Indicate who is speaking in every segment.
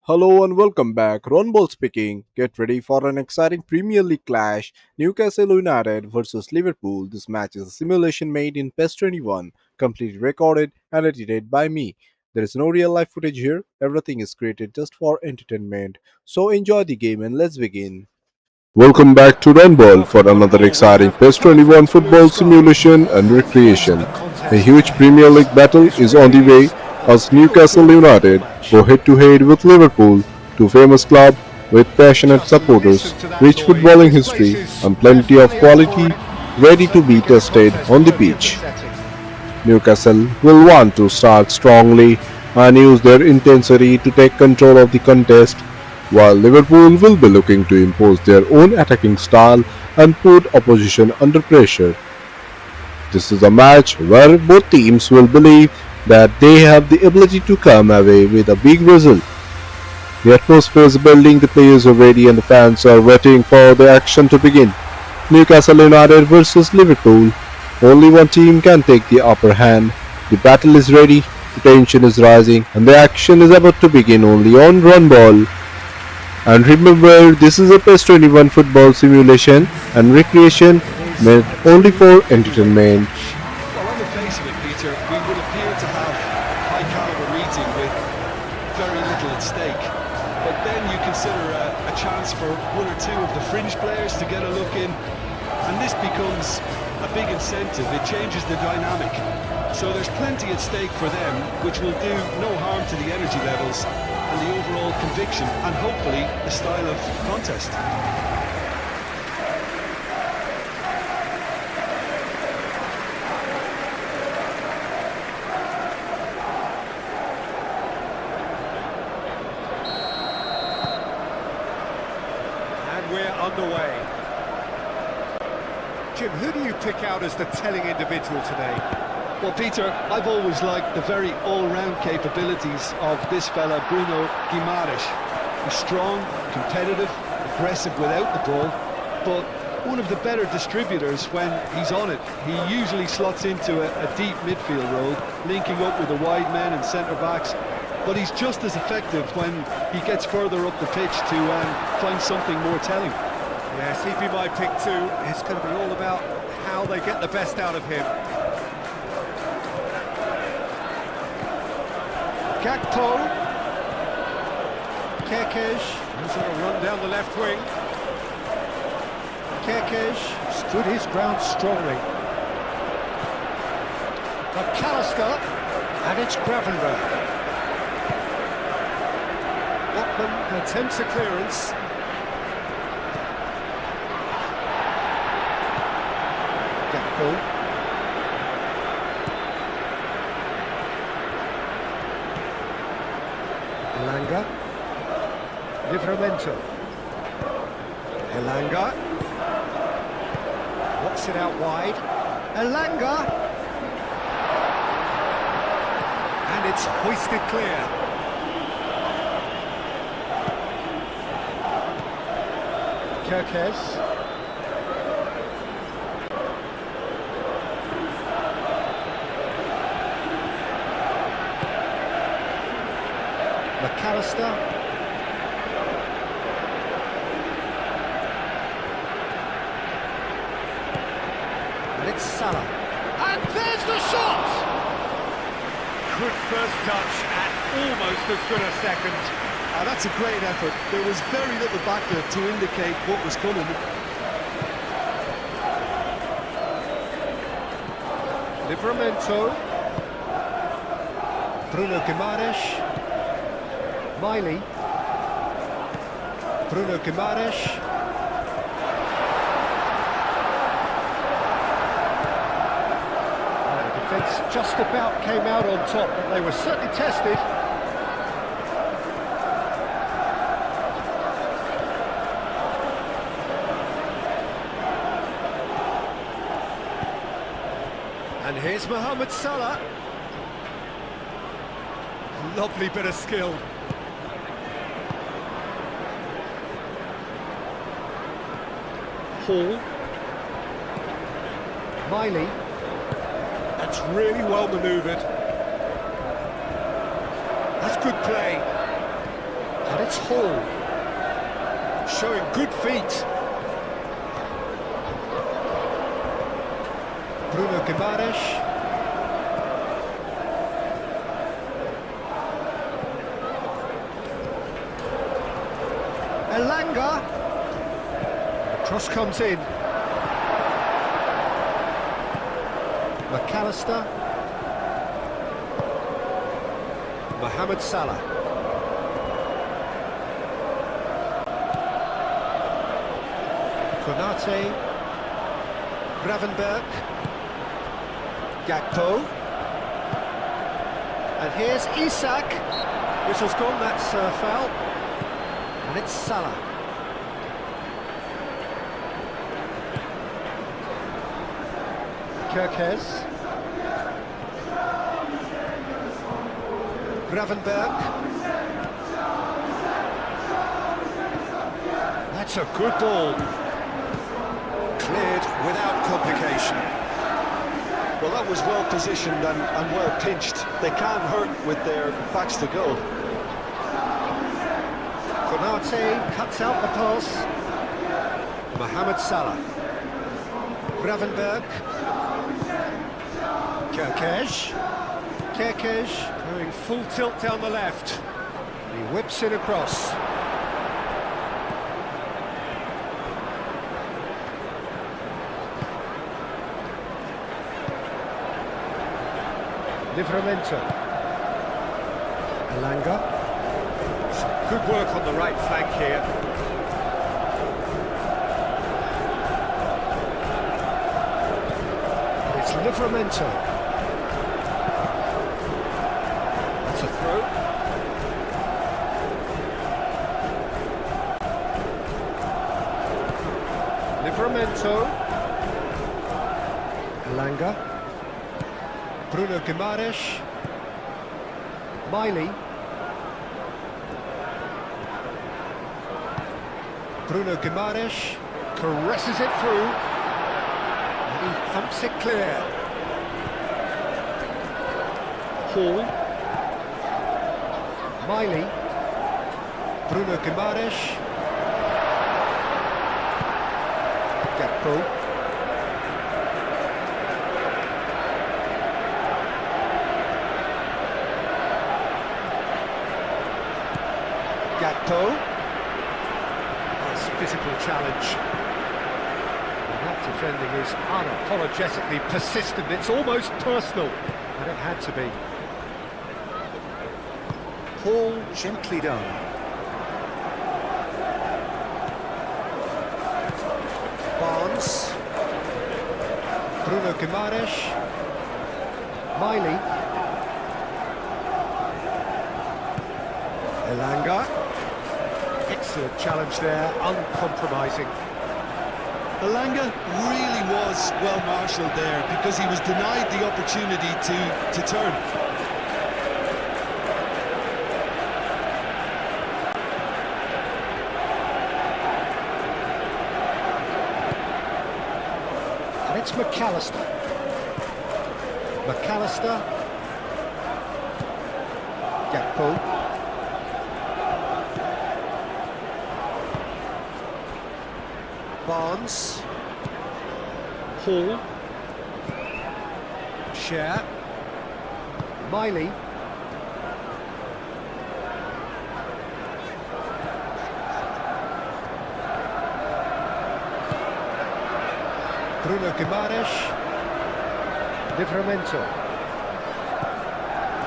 Speaker 1: Hello and welcome back. Ron Ball speaking. Get ready for an exciting Premier League clash. Newcastle United versus Liverpool. This match is a simulation made in PES 21, completely recorded and edited by me. There is no real life footage here. Everything is created just for entertainment. So enjoy the game and let's begin. Welcome back to Runball for another exciting PES 21 football simulation and recreation. A huge Premier League battle is on the way as Newcastle United go head to head with Liverpool, two famous clubs with passionate supporters, rich footballing history, and plenty of quality ready to be tested on the pitch. Newcastle will want to start strongly and use their intensity to take control of the contest, while Liverpool will be looking to impose their own attacking style and put opposition under pressure. This is a match where both teams will believe that they have the ability to come away with a big result. The atmosphere is building, the players are ready, and the fans are waiting for the action to begin. Newcastle United versus Liverpool. Only one team can take the upper hand. The battle is ready, the tension is rising, and the action is about to begin only on Run Ball. And remember, this is a PES 21 football simulation and recreation meant only for entertainment.
Speaker 2: Well, on the face of it, Peter, we would appear to have a high-caliber meeting with very little at stake. But then you consider a chance for one or two of the fringe players to get a look in, and this becomes a big incentive. It changes the dynamic. So there's plenty at stake for them, which will do no harm to the energy levels and the overall conviction, and hopefully the style of contest.
Speaker 3: And we're underway. Jim, who do you pick out as the telling individual today?
Speaker 2: Well, Peter, I've always liked the very all-round capabilities of this fella, Bruno Guimaraes. He's strong, competitive, aggressive without the ball, but one of the better distributors when he's on it. He usually slots into a deep midfield role, linking up with the wide men and centre-backs, but he's just as effective when he gets further up the pitch to find something more telling.
Speaker 3: Yes, he'd be my pick too. It's going to be all about how they get the best out of him. Gakpo. Kerkez. He's going to run down the left wing. Kerkez stood his ground strongly. McAllister. And it's Gravenberg. Watman attempts a clearance. Gakpo. Elanga. Livramento. Elanga. Walks it out wide. Elanga. And it's hoisted clear. Kerkez. McAllister. And it's Salah. And there's the shot! Good first touch and almost as good a second.
Speaker 2: That's a great effort. There was very little backlift to indicate what was coming.
Speaker 3: Livramento. Bruno Guimaraes. Miley. Bruno Guimaraes. The defence just about came out on top, but they were certainly tested. And here's Mohamed Salah. Lovely bit of skill. Hall. Miley. That's really well manoeuvred. That's good play. And It's Hall. Showing good feet. Bruno Guimaraes. Elanga. The cross comes in. McAllister. Mohamed Salah. Konate. Gravenberch. Gakpo. And here's Isak. Whistle's gone, that's foul. And it's Salah. Kirkes. Gravenberch. That's a good ball. Cleared without complication.
Speaker 2: Well, that was well positioned and well pinched. They can't hurt with their backs to goal.
Speaker 3: Konate cuts out the pass. Mohamed Salah. Gravenberch. Kirkes going full tilt down the left. He whips it across. Livramento. Elanga. Some good work on the right flank here. It's Livramento. That's a throw. Livramento. Elanga. Bruno Guimaraes. Miley. Bruno Guimaraes caresses it through. And he thumps it clear. Hall. Miley. Bruno Guimaraes. Gakpo. Gakpo. Nice physical challenge. And that defending is unapologetically persistent. It's almost personal, and it had to be. Hall gently done. Barnes. Bruno Guimaraes. Miley. Elanga. Excellent challenge there, uncompromising.
Speaker 2: Elanga really was well marshalled there because he was denied the opportunity to turn.
Speaker 3: And it's McAllister. McAllister. Gakpo. Barnes. Hall. Share. Miley. Bruno Guimaraes.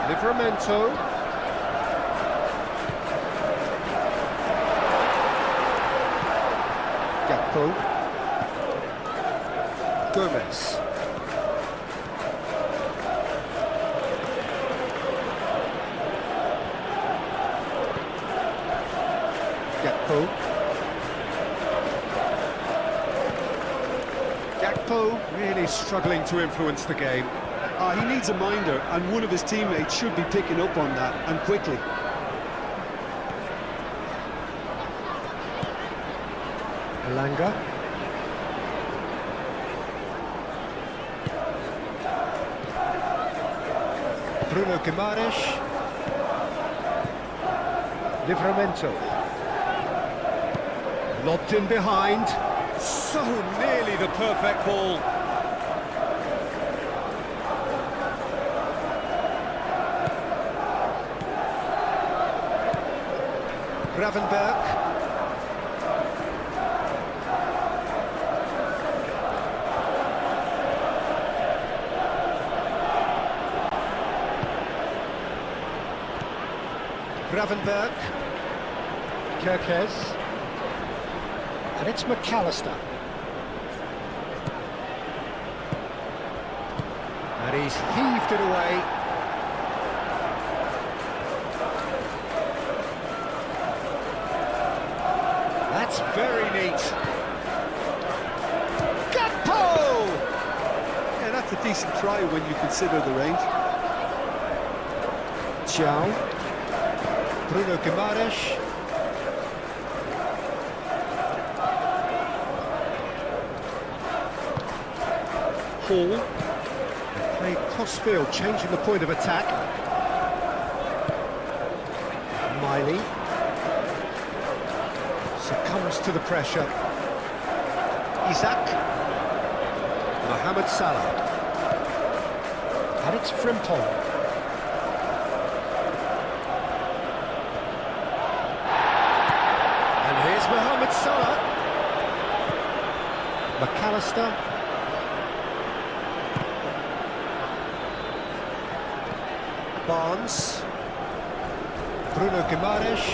Speaker 3: Livramento. Gakpo. Gomez. Gakpo really struggling to influence the game.
Speaker 2: He needs a minder, and one of his teammates should be picking up on that, and quickly.
Speaker 3: Elanga. Bruno Guimaraes. Livramento. Lobbed in behind. So nearly the perfect ball. Gravenberg. Gravenberg. Kirkes. And it's McAllister. And he's heaved it away. That's very neat. Gakpo!
Speaker 2: Yeah, that's a decent try when you consider the range.
Speaker 3: Ciao. Bruno Guimaraes. Hall. Played crossfield, changing the point of attack. Miley. Succumbs to the pressure. Isaac. Mohamed Salah. And it's Frimpong. And here's Mohamed Salah. McAllister. Barnes. Bruno Guimaraes.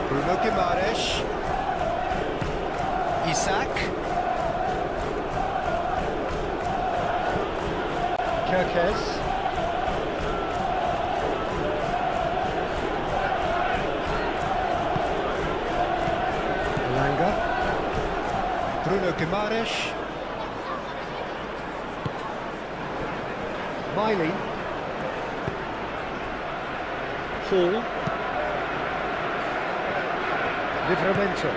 Speaker 3: Bruno Guimaraes. Isaac. Kirkes. Elanga. Bruno Guimaraes. Miley. Hall. Livramento.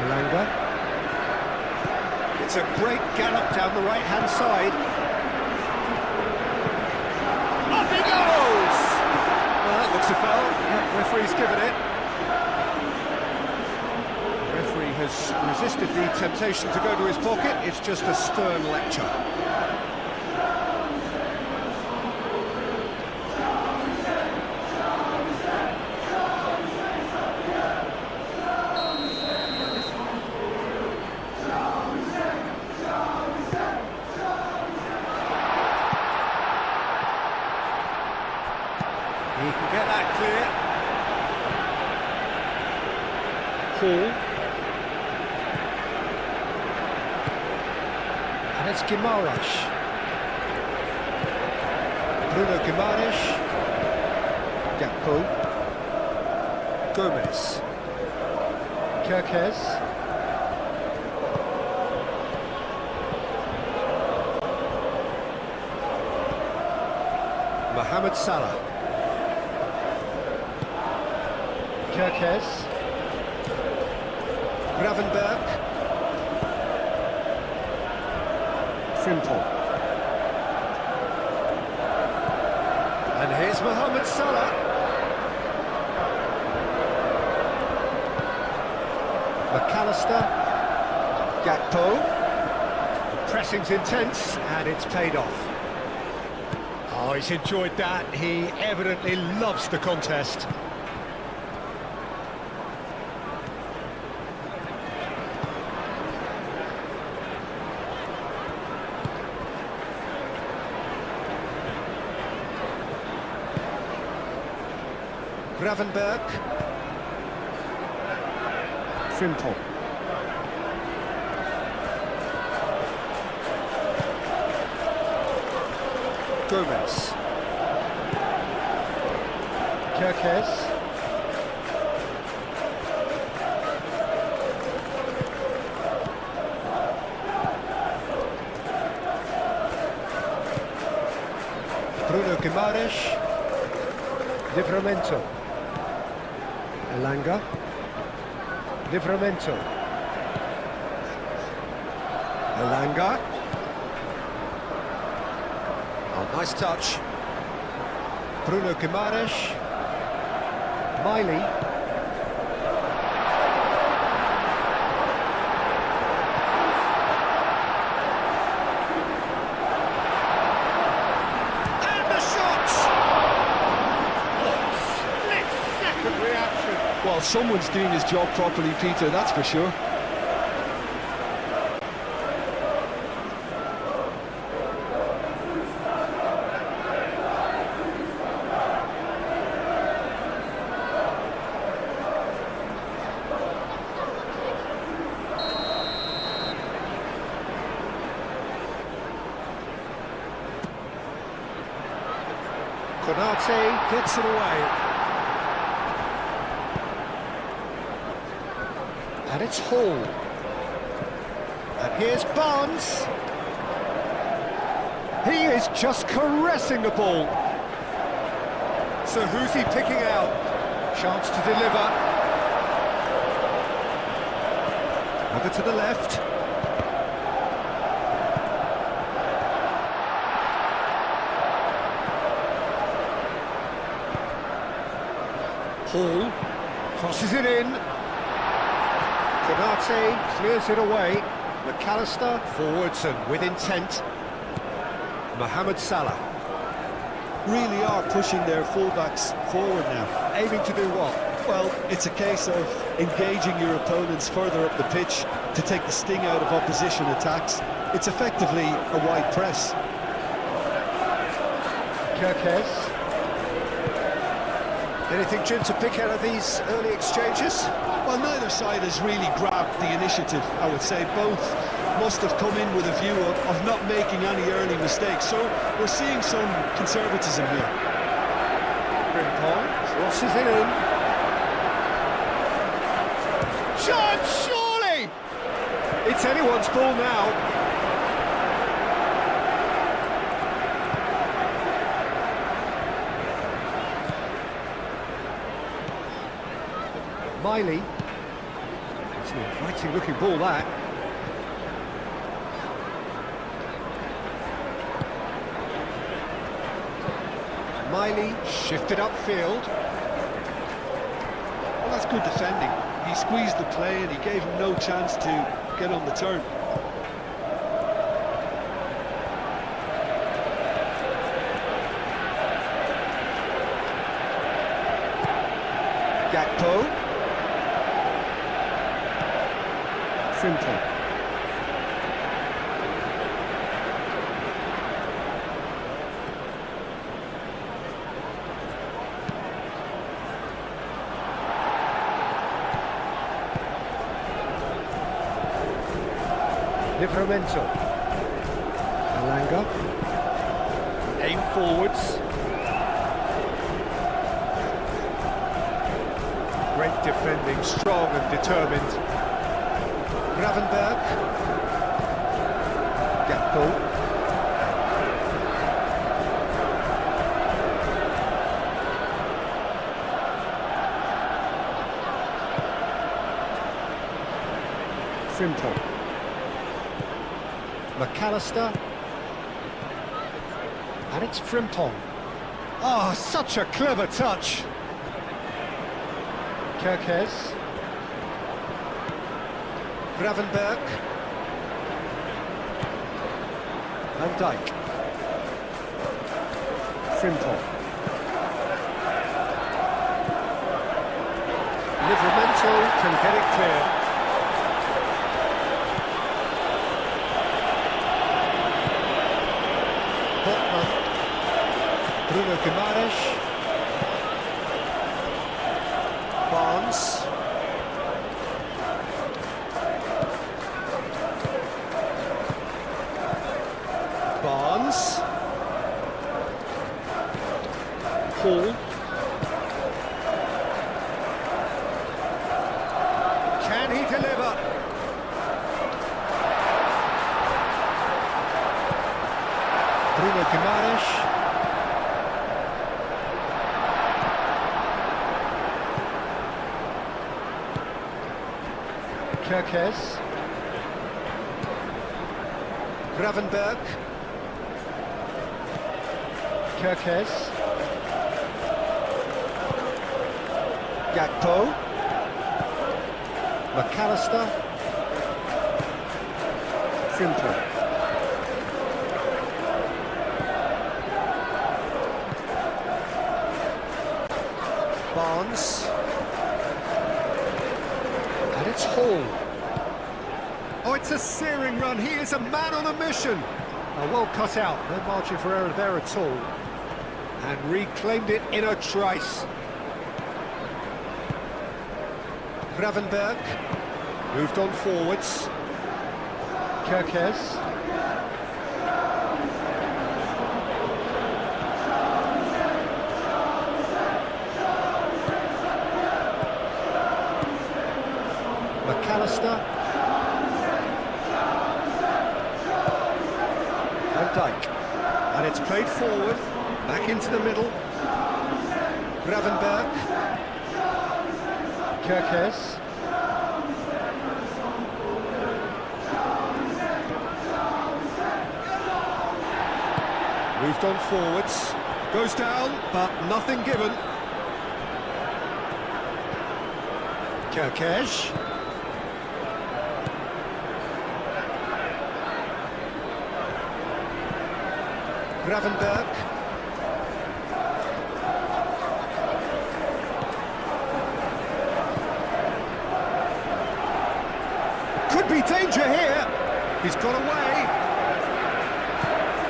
Speaker 3: Elanga. It's a great gallop down the right-hand side. Up he goes! Well, that looks a foul. Yeah, referee's given it. The referee has resisted the temptation to go to his pocket. It's just a stern lecture. He can get that clear. Hall. And it's Guimaraes. Bruno Guimaraes. Gakpo. Gomez. Kirkes. Mohamed Salah. Kirkes. Gravenberg. Frimpong. And here's Mohamed Salah. McAllister. Gakpo. The pressing's intense and it's paid off. Oh, he's enjoyed that. He evidently loves the contest. Gravenberg. Frimpong. Gomez. Kirkes. Bruno Guimaraes. Livramento. Elanga. Livramento. Elanga. Oh, nice touch. Bruno Guimaraes. Miley. And the shot! Split-second reaction.
Speaker 2: Well, someone's doing his job properly, Peter, that's for sure.
Speaker 3: Konate gets it away. And it's Hall. And here's Barnes. He is just caressing the ball. So who's he picking out? Chance to deliver. Over to the left. Hall crosses it in. Konate clears it away. McAllister forwards and with intent. Mohamed Salah.
Speaker 2: Really are pushing their fullbacks forward now.
Speaker 3: Aiming to do what?
Speaker 2: Well, it's a case of engaging your opponents further up the pitch to take the sting out of opposition attacks. It's effectively a wide press.
Speaker 3: Kirkes. Anything, Jim, to pick out of these early exchanges?
Speaker 2: Well, neither side has really grabbed the initiative, I would say. Both must have come in with a view of not making any early mistakes. So we're seeing some conservatism here.
Speaker 3: Frimpong crosses it in. Chance, surely! It's anyone's ball now. Miley. It's an inviting looking ball, that. Miley shifted upfield.
Speaker 2: Well, that's good defending. He squeezed the play and he gave him no chance to get on the turn.
Speaker 3: Gakpo. Frimpong. Livramento. Alanga. Aim forwards. Great defending, strong and determined. Gravenberg. Gakpo. Frimpong. McAllister. And it's Frimpong. Oh, such a clever touch. Kirkes. Gravenberg. Van Dijk. Frimpong. Livramento can get it clear. Botman. Bruno Guimaraes. Barnes. Barnes. Hall. Can he deliver? Bruno Guimaraes. Kirkes. Gravenberg. Kirkes. Gakpo. McAllister. Frimpong. Barnes. And it's Hall. Oh, it's a searing run. He is a man on a mission. Well cut out. No margin for error there at all. And reclaimed it in a trice. Gravenberg. Moved on forwards. Kerkez. McAllister. Van Dijk. And it's played forward. Back into the middle. Gravenberg. Kerkez. Moved on forwards. Goes down, but nothing given. Kerkez. Gravenberg. Could be danger here. He's got away.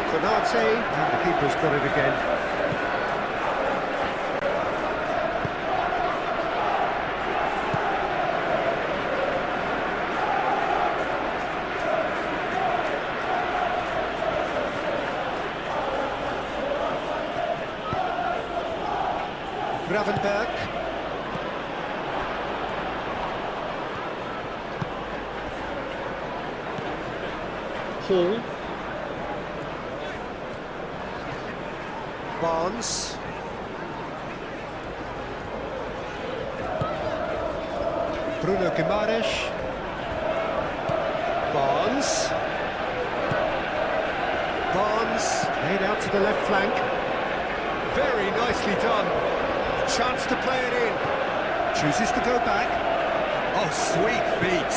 Speaker 3: Konate, and the keeper's got it again. Gravenberg. Hall. Barnes. Bruno Guimaraes. Barnes. Barnes laid out to the left flank. Very nicely done. Chance to play it in. Chooses to go back. Oh, sweet feet.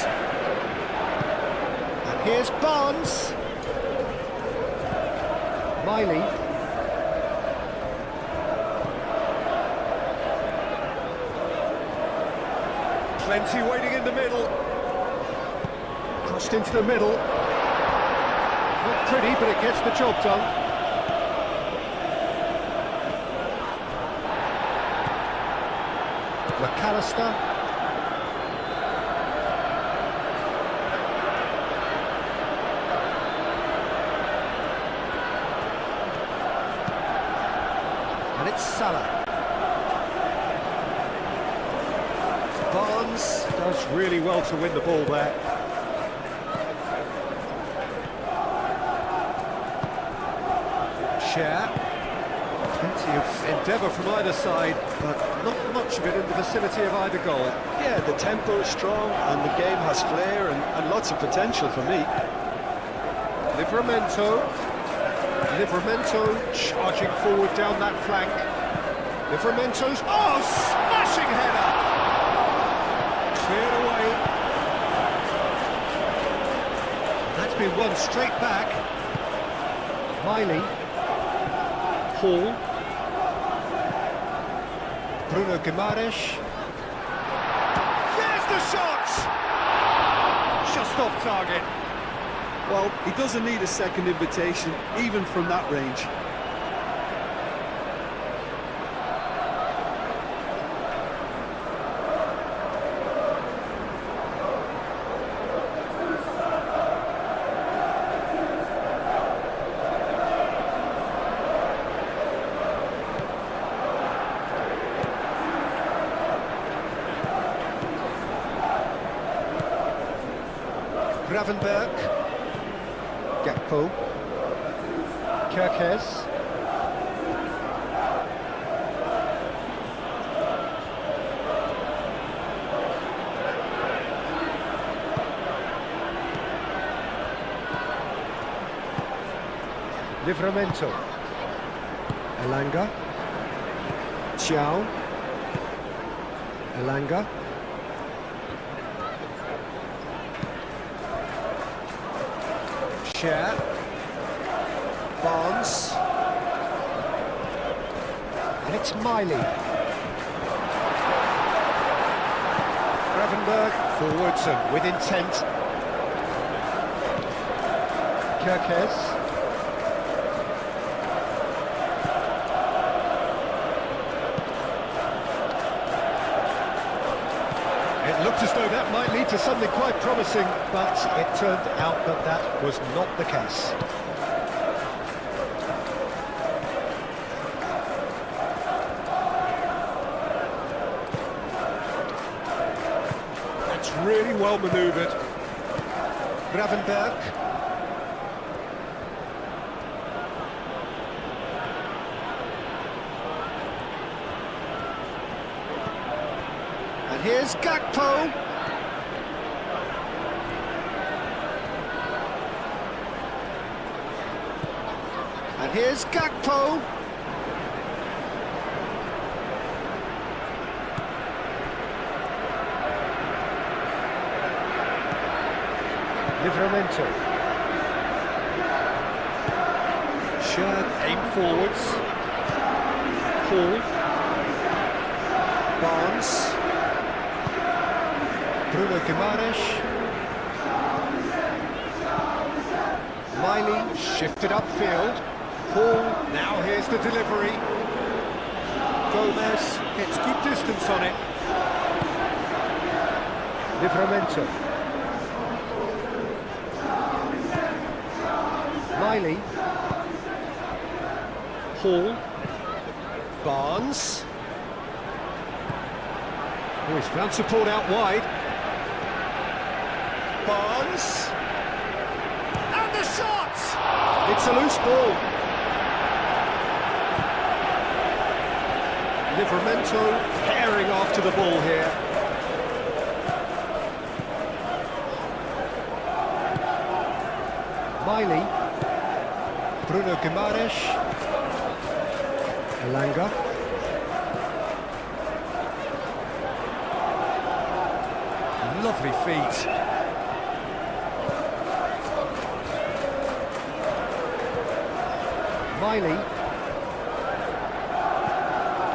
Speaker 3: And here's Barnes. Miley. Plenty waiting in the middle. Crossed into the middle. Not pretty, but it gets the job done. McAllister. And it's Salah. Barnes does really well to win the ball there. Share. Plenty of endeavour from either side, but not much of it in the vicinity of either goal.
Speaker 2: Yeah, the tempo is strong and the game has flair and lots of potential for me.
Speaker 3: Livramento charging forward down that flank. Livramento's, oh, smashing header! Cleared away. That's been won straight back. Miley. Hall. Bruno Guimaraes. There's the shot! Just off target.
Speaker 2: Well, he doesn't need a second invitation, even from that range.
Speaker 3: Gravenberg. Gakpo. Kerkez. Livramento. Elanga. Chiao. Elanga. Share. Barnes. And it's Miley. Gravenberg forwards and with intent. Kirkes. It looked as though that might lead to something quite promising, but it turned out that that was not the case. That's really well manoeuvred. Gravenberg. And here's Gakpo. And here's Gakpo. Livramento. Shared, aim forwards. Hall. Barnes. Bruno Guimaraes. Miley shifted upfield. Hall, now here's the delivery. Gomez gets good distance on it. Livramento. Miley. Hall. Barnes. Oh, he's found support out wide. Barnes. And the shot! It's a loose ball. Livramento tearing after the ball here. Miley. Bruno Guimaraes. Elanga. Lovely feet. Miley.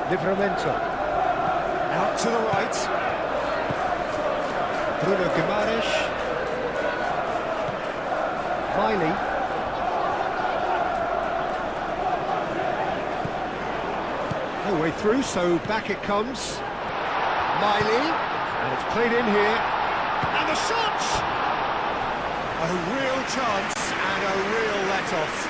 Speaker 3: Livramento. Out to the right. Bruno Guimaraes. Miley. No way through, so back it comes. Miley. And it's played in here. And the shot! A real chance and a real let-off.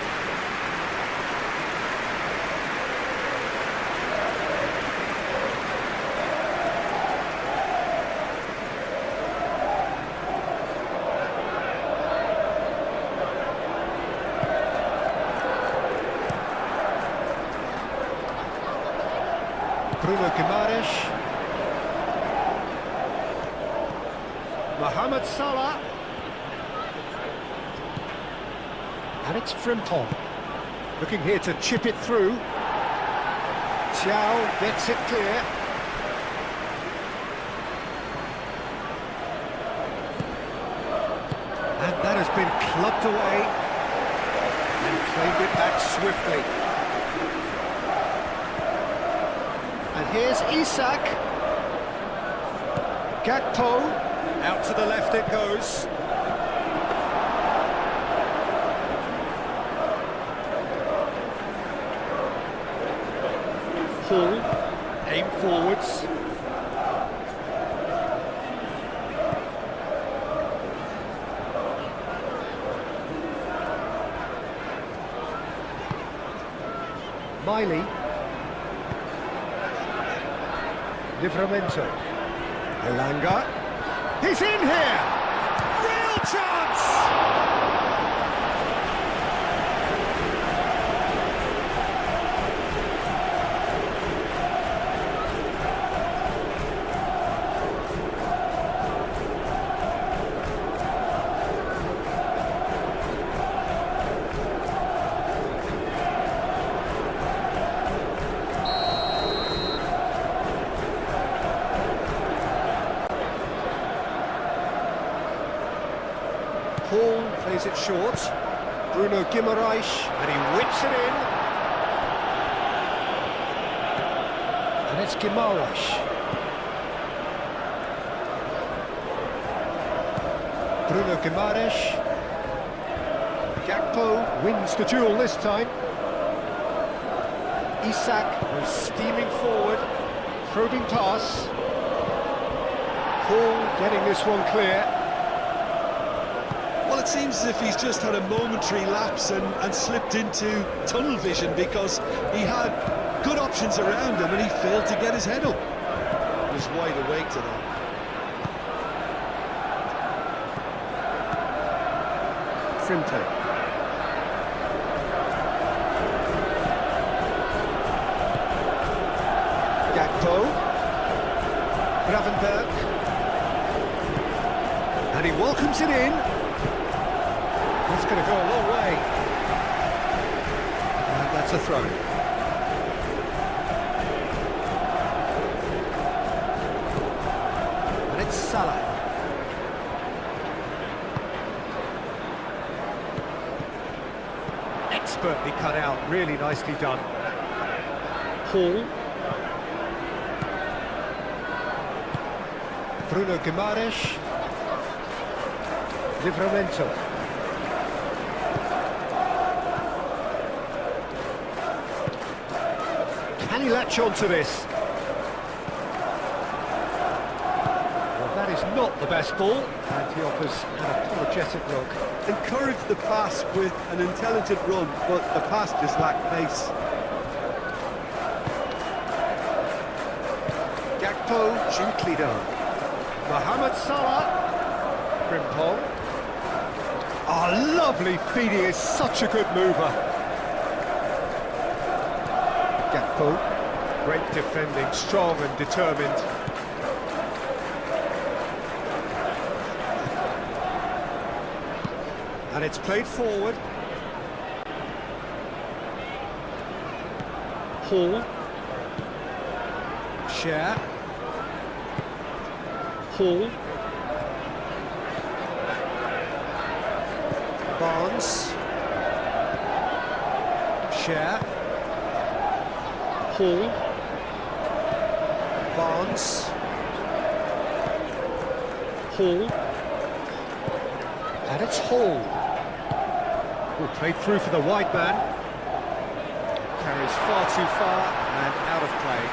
Speaker 3: Bruno Guimaraes. Mohamed Salah. And it's Frimpong. Looking here to chip it through. Thiaw gets it clear. And that has been clubbed away. And played it back swiftly. And here's Isak. Gakpo. Out to the left it goes. Hall, aim forwards. Miley. Livramento. Elanga. He's in here! Real chance! Hall plays it short. Bruno Guimaraes, and he whips it in. And it's Guimaraes. Bruno Guimaraes. Gakpo wins the duel this time. Isak was steaming forward, probing pass. Hall getting this one clear.
Speaker 2: Well, it seems as if he's just had a momentary lapse and slipped into tunnel vision, because he had good options around him and he failed to get his head up. He was wide awake to that.
Speaker 3: Frinte. Gakpo. Gravenberg. And he welcomes it in. That's going to go a long way. And that's a throw. And it's Salah. Expertly cut out, really nicely done. Hall. Bruno Guimaraes. Livramento. Can he latch on to this? Well, that is not the best ball, and he offers an apologetic look.
Speaker 2: Encouraged the pass with an intelligent run, but the pass just lacked pace.
Speaker 3: Gakpo, gently done. Mohamed Salah. Frimpong. Oh, lovely feed, he is such a good mover. Gakpo, great defending, strong and determined. And it's played forward. Hall. Share. Hall. Barnes. Share. Hall. Barnes. Hall. And it's Hall. Will play through for the wide man. Carries far too far and out of play.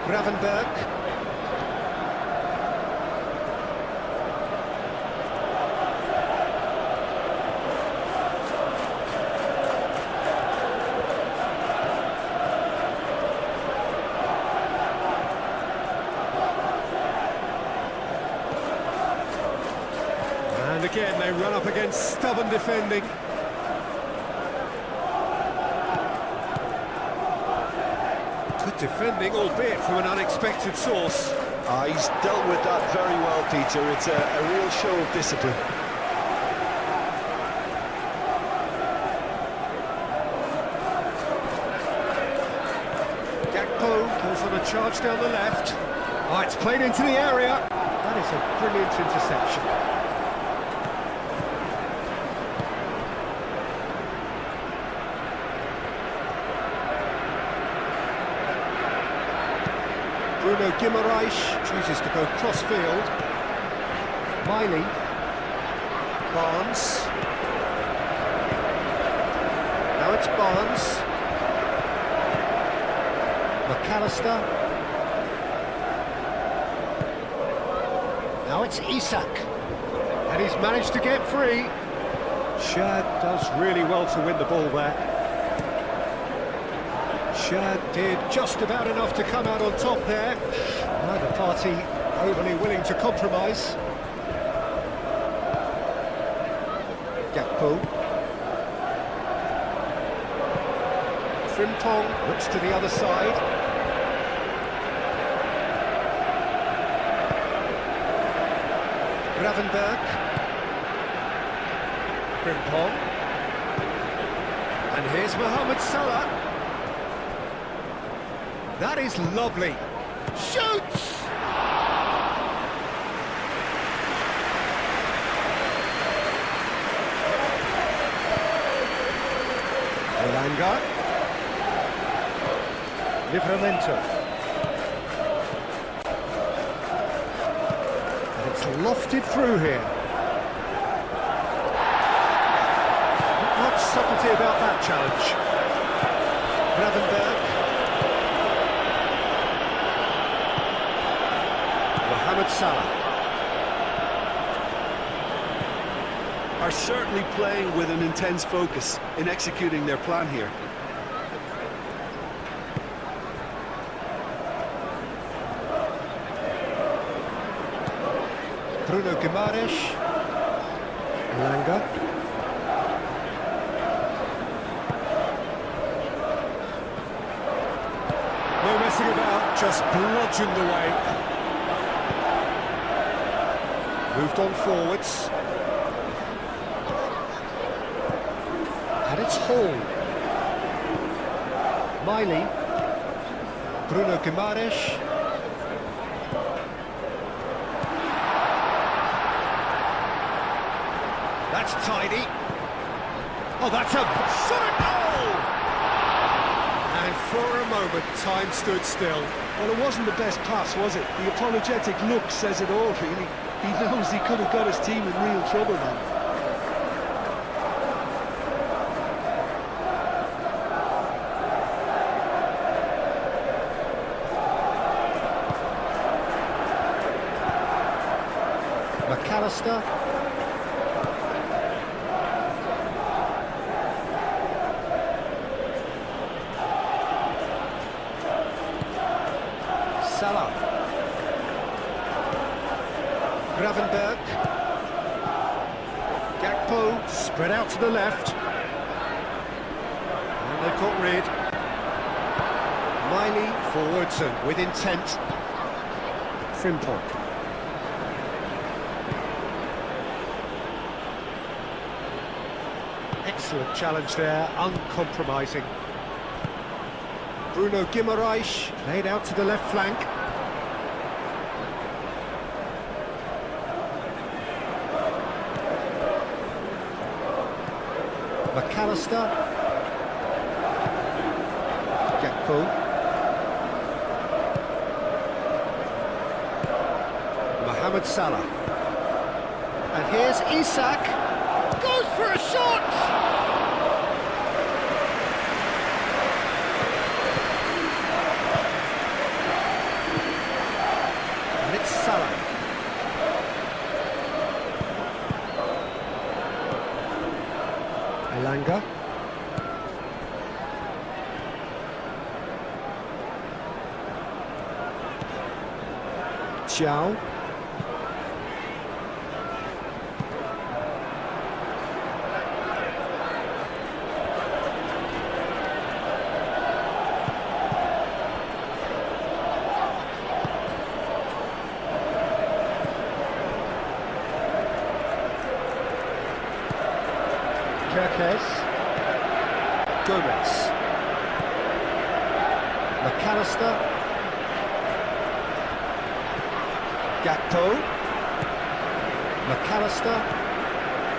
Speaker 3: Gravenberg. And again, they run up against stubborn defending. Good defending, albeit from an unexpected source.
Speaker 2: He's dealt with that very well, Peter. It's a real show of discipline.
Speaker 3: Gakpo goes on a charge down the left. Oh, it's played into the area. That is a brilliant interception. Bruno Guimaraes chooses to go cross-field. Miley. Barnes. Now it's Barnes. McAllister. Now it's Isak. And he's managed to get free. Shad does really well to win the ball there. Shad did just about enough to come out on top there. Neither party overly willing to compromise. Gakpo. Frimpong looks to the other side. Gravenberg. Frimpong. And here's Mohamed Salah. That is lovely. Shoots! Elanga. Livramento. And it's lofted through here. Not much subtlety about that challenge. Gravenberg. Mohamed Salah.
Speaker 2: Are certainly playing with an intense focus in executing their plan here.
Speaker 3: Bruno Guimaraes. Elanga. No messing about, just bludgeoned away. Moved on forwards. And it's Hall. Miley. Bruno Guimaraes. That's tidy. Oh, that's a shot at goal! And for a moment, time stood still.
Speaker 2: Well, it wasn't the best pass, was it? The apologetic look says it all, really. He knows he could have got his team in real trouble now.
Speaker 3: McAllister. Salah. Gravenberg. Gakpo spread out to the left. And they've got rid. Miley forwards and with intent. Frimpong. Excellent challenge there, uncompromising. Bruno Guimaraes laid out to the left flank. McAllister. Gakpo. Mohamed Salah. And here's Isak. Goes for a shot! Salah. Elanga. Xiao. Kirkes. Gomez. McAllister. Gakpo. McAllister.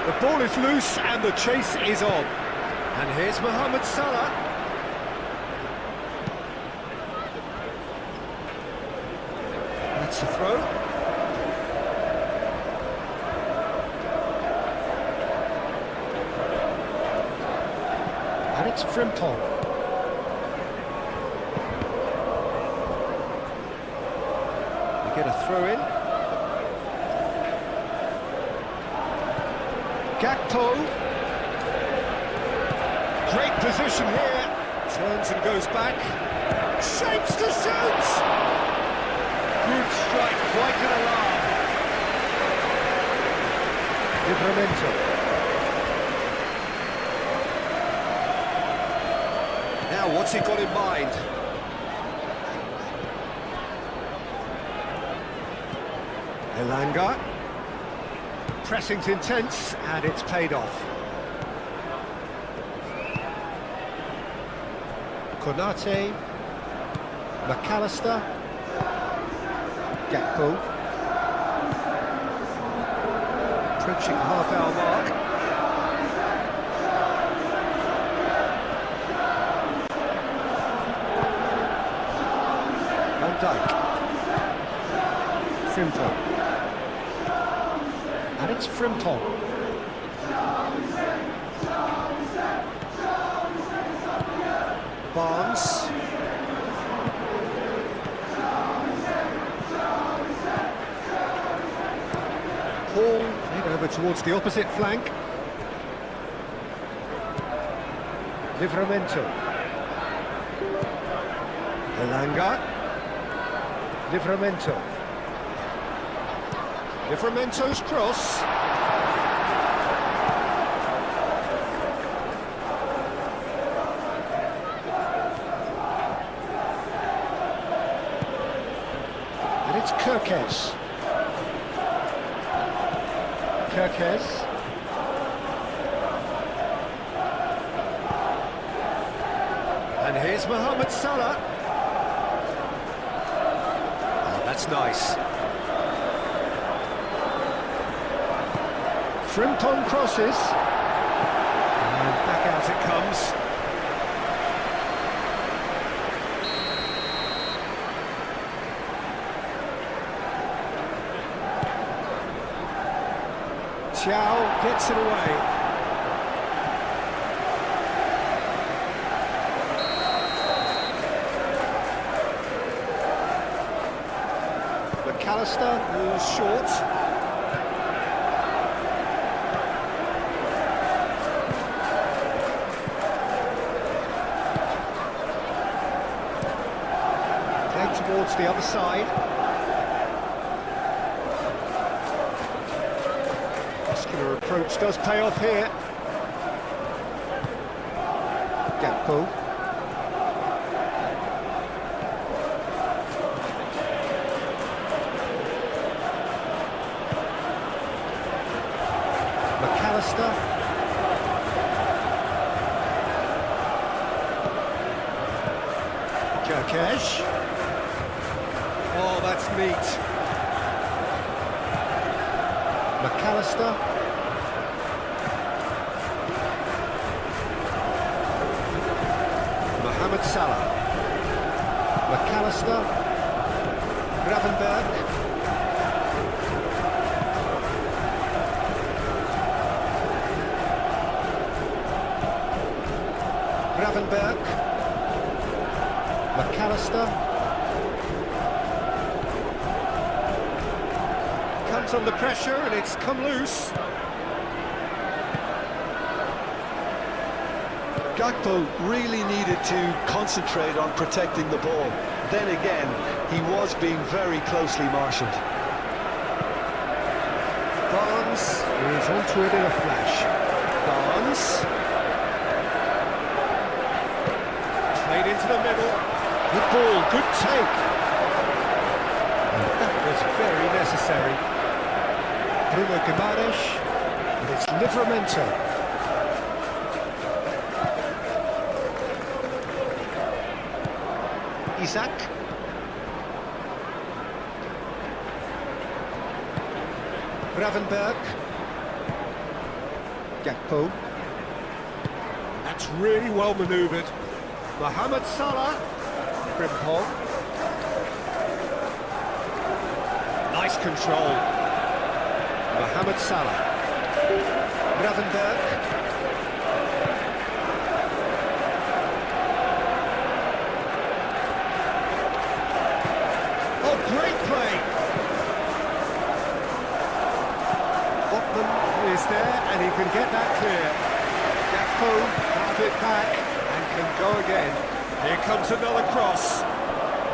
Speaker 3: The ball is loose and the chase is on. And here's Mohamed Salah. That's the throw. And it's Frimpong. We get a throw in. Gakpo. Great position here. Turns and goes back. Shapes to shoot. Good strike, quite an alarm. Livramento. Now, what's he got in mind? Elanga. Pressing's intense, and it's paid off. Konate. McAllister. Gakpo. Approaching the half-hour mark. Van Dijk. Frimpong. And it's Frimpong. Barnes. Hall, head over towards the opposite flank. Livramento. Elanga. Livramento. Livramento's cross. And it's Kirkes. And here's Mohamed Salah. Oh, that's nice. Frimpong crosses. And back out it comes. Chow gets it away. McAllister moves short. Playing towards the other side. Muscular approach does pay off here. Gakpo. McAllister. Kirkes. Oh, that's neat. McAllister. Mohamed Salah. McAllister. Gravenberg. Gravenberg. McAllister. Comes under pressure and it's come loose.
Speaker 2: Gakpo really needed to concentrate on protecting the ball. Then again, he was being very closely marshalled.
Speaker 3: Barnes is onto it in a flash. Barnes. Played into the middle. Good ball, good take. And that was very necessary. Bruno Guimaraes. And it's Livramento. Isaac. Gravenberg. Gakpo. That's really well manoeuvred. Mohamed Salah. Frimpong. Nice control. Mohamed Salah. Gravenberg. Great play. Botman is there and he can get that clear. Gakpo has it back and can go again. Here comes another cross.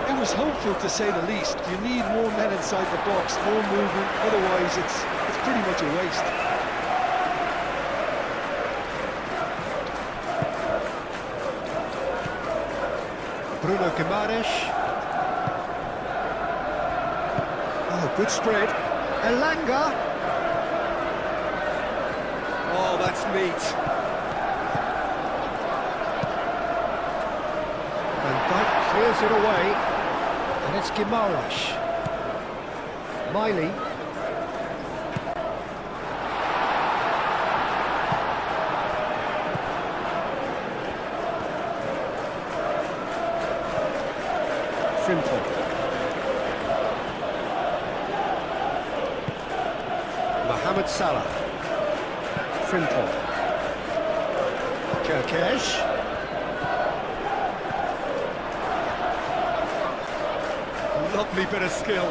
Speaker 2: It was hopeful to say the least. You need more men inside the box, more movement, otherwise it's pretty much a waste.
Speaker 3: Bruno Guimaraes. Oh, good spread. Elanga. Oh, that's neat. And Dyke clears it away. And it's Guimaraes. Miley. Frimpong. Mohamed Salah. Frimpong. Kirkesh. Lovely bit of skill.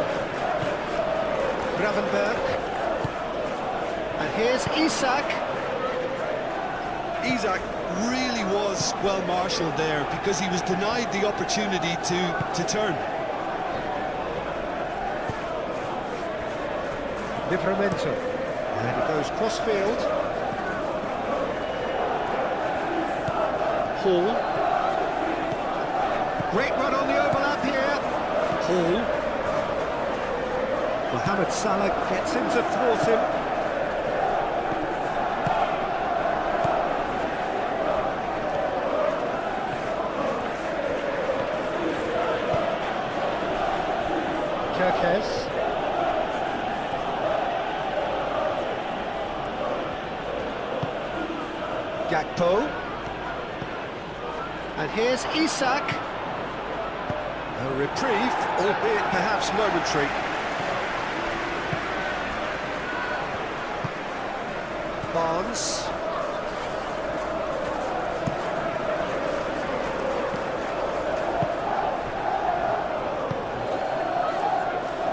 Speaker 3: Gravenberg. And here's Isak.
Speaker 2: Isak really was well marshalled there because he was denied the opportunity to turn.
Speaker 3: Livramento. And it goes cross-field. Hall. Great run on the overlap here. Hall. Mohamed Salah gets him to thwart him. Kirkesh. Gakpo. And here's Isak. A reprieve, albeit perhaps momentary. Barnes.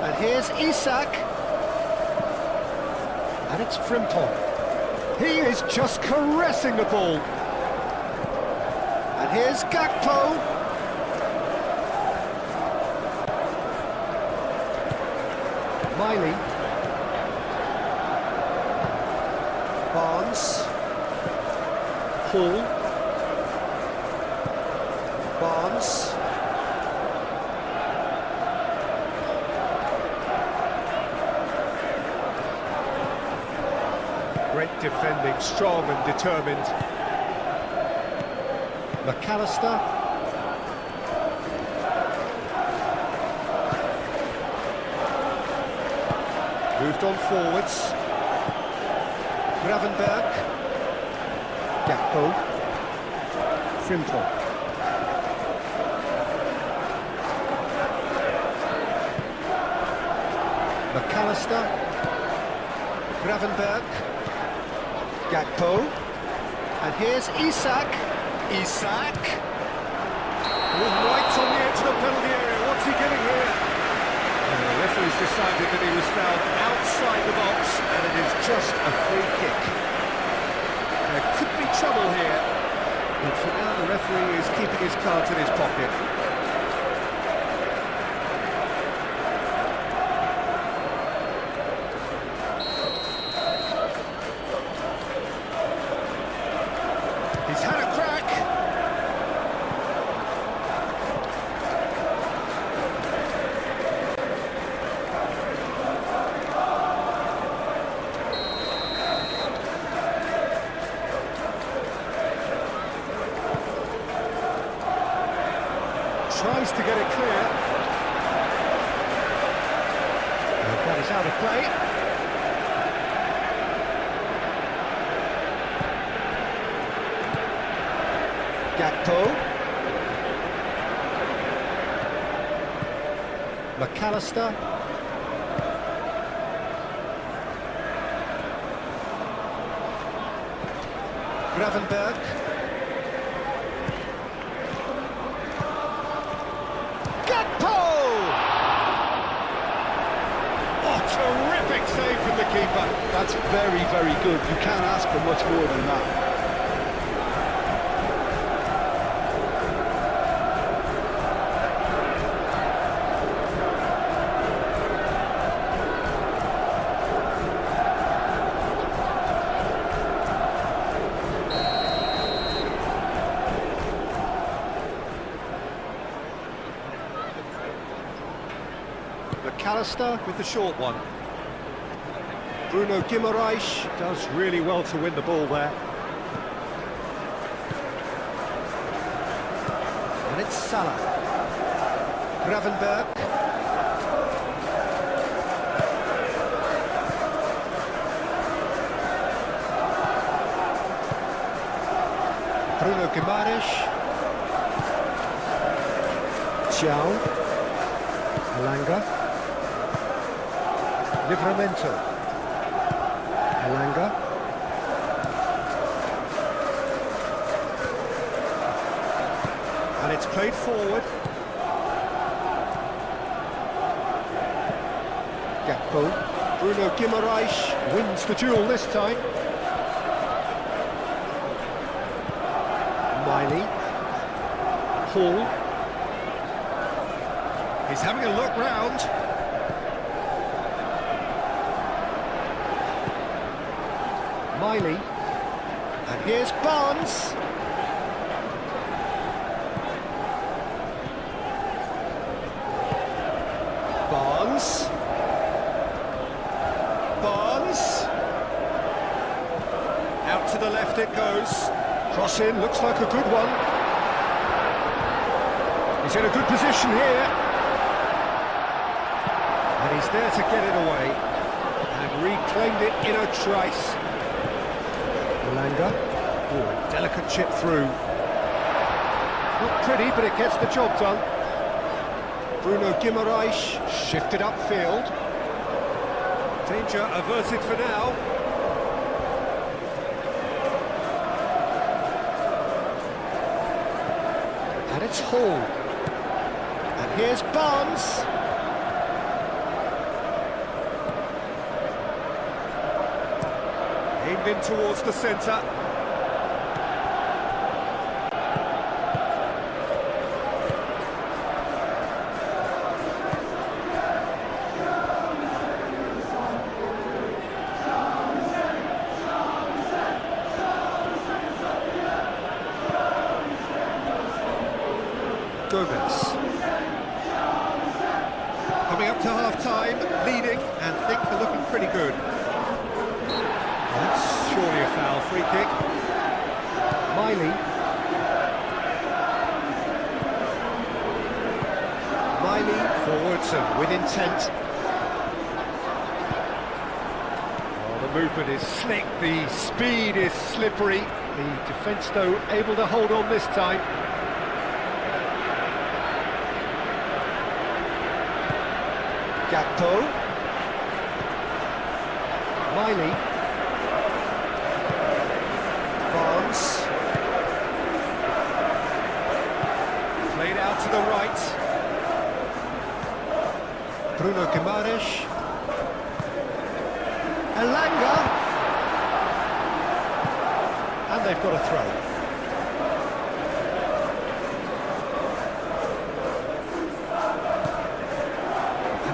Speaker 3: And here's Isak. And it's Frimpong. He is just caressing the ball. And here's Gakpo. Miley. Barnes. Hall. Barnes. Great defending, strong and determined. McAllister. Moved on forwards. Gravenberg. Gakpo. Frimpong. McAllister. Gravenberg. Gakpo. And here's Isak. Isak. Right on the edge of the penalty area. What's he getting here? And the referee's decided that he was fouled outside the box, and it is just a free kick. There could be trouble here, but for now the referee is keeping his cards in his pocket. He's had a crack. Tries to get it clear. And that is out of play. Gakpo. McAllister. Gravenberg. Gakpo! Oh, terrific save from the keeper.
Speaker 2: That's very, very good. You can't ask for much more than that.
Speaker 3: McAllister with the short one. Bruno Guimaraes does really well to win the ball there. And it's Salah. Gravenberg. Guimaraes. Xiao. Elanga. Livramento. Elanga. And it's played forward. Gakpo. Bruno Guimaraes wins the duel this time. Miley. Hall. He's having a look round. Miley. And here's Barnes. Barnes. Out to the left it goes. Cross in, looks like a good one. He's in a good position here. And he's there to get it away. And reclaimed it in a trice. Elanga. Oh, delicate chip through. Not pretty, but it gets the job done. Bruno Guimaraes shifted upfield. Danger averted for now. And it's Hall. And here's Barnes. Aimed in towards the centre. Gomez. Coming up to half-time, leading, and things are looking pretty good. That's surely a foul, free kick. Miley. Miley forwards and with intent. Oh, the movement is slick, the speed is slippery. The defence, though, able to hold on this time. Gakpo. Miley. Barnes. Played out to the right. Bruno Guimaraes. Elanga. And they've got a throw.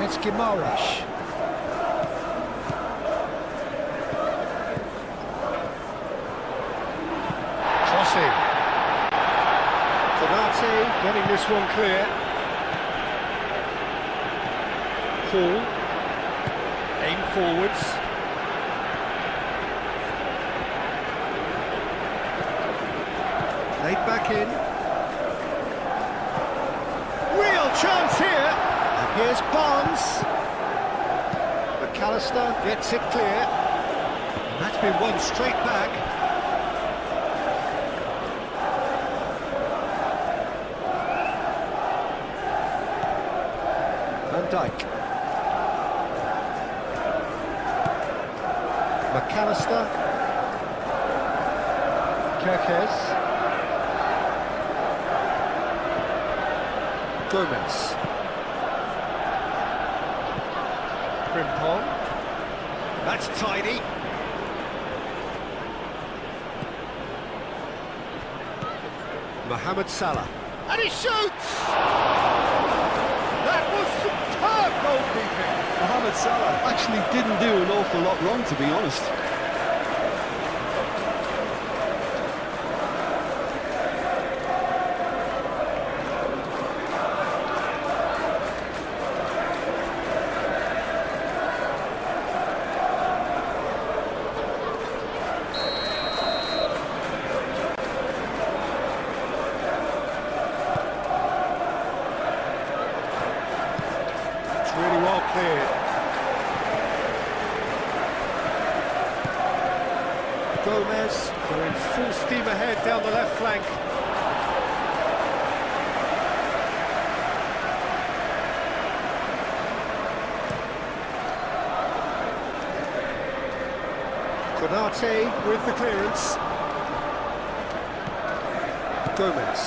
Speaker 3: It's Guimaraes. Crossing. Konate getting this one clear. Hall. Aim forwards. Played back in. Real chance here. Here's Barnes. McAllister gets it clear. And that's been won straight back. Van Dijk. McAllister. Kerkez. Gomez. Frimpong. That's tidy. Mohamed Salah. And he shoots! That was superb goalkeeping.
Speaker 2: Mohamed Salah actually didn't do an awful lot wrong, to be honest.
Speaker 3: Really well cleared. Gomez going full steam ahead down the left flank. Konate with the clearance. Gomez.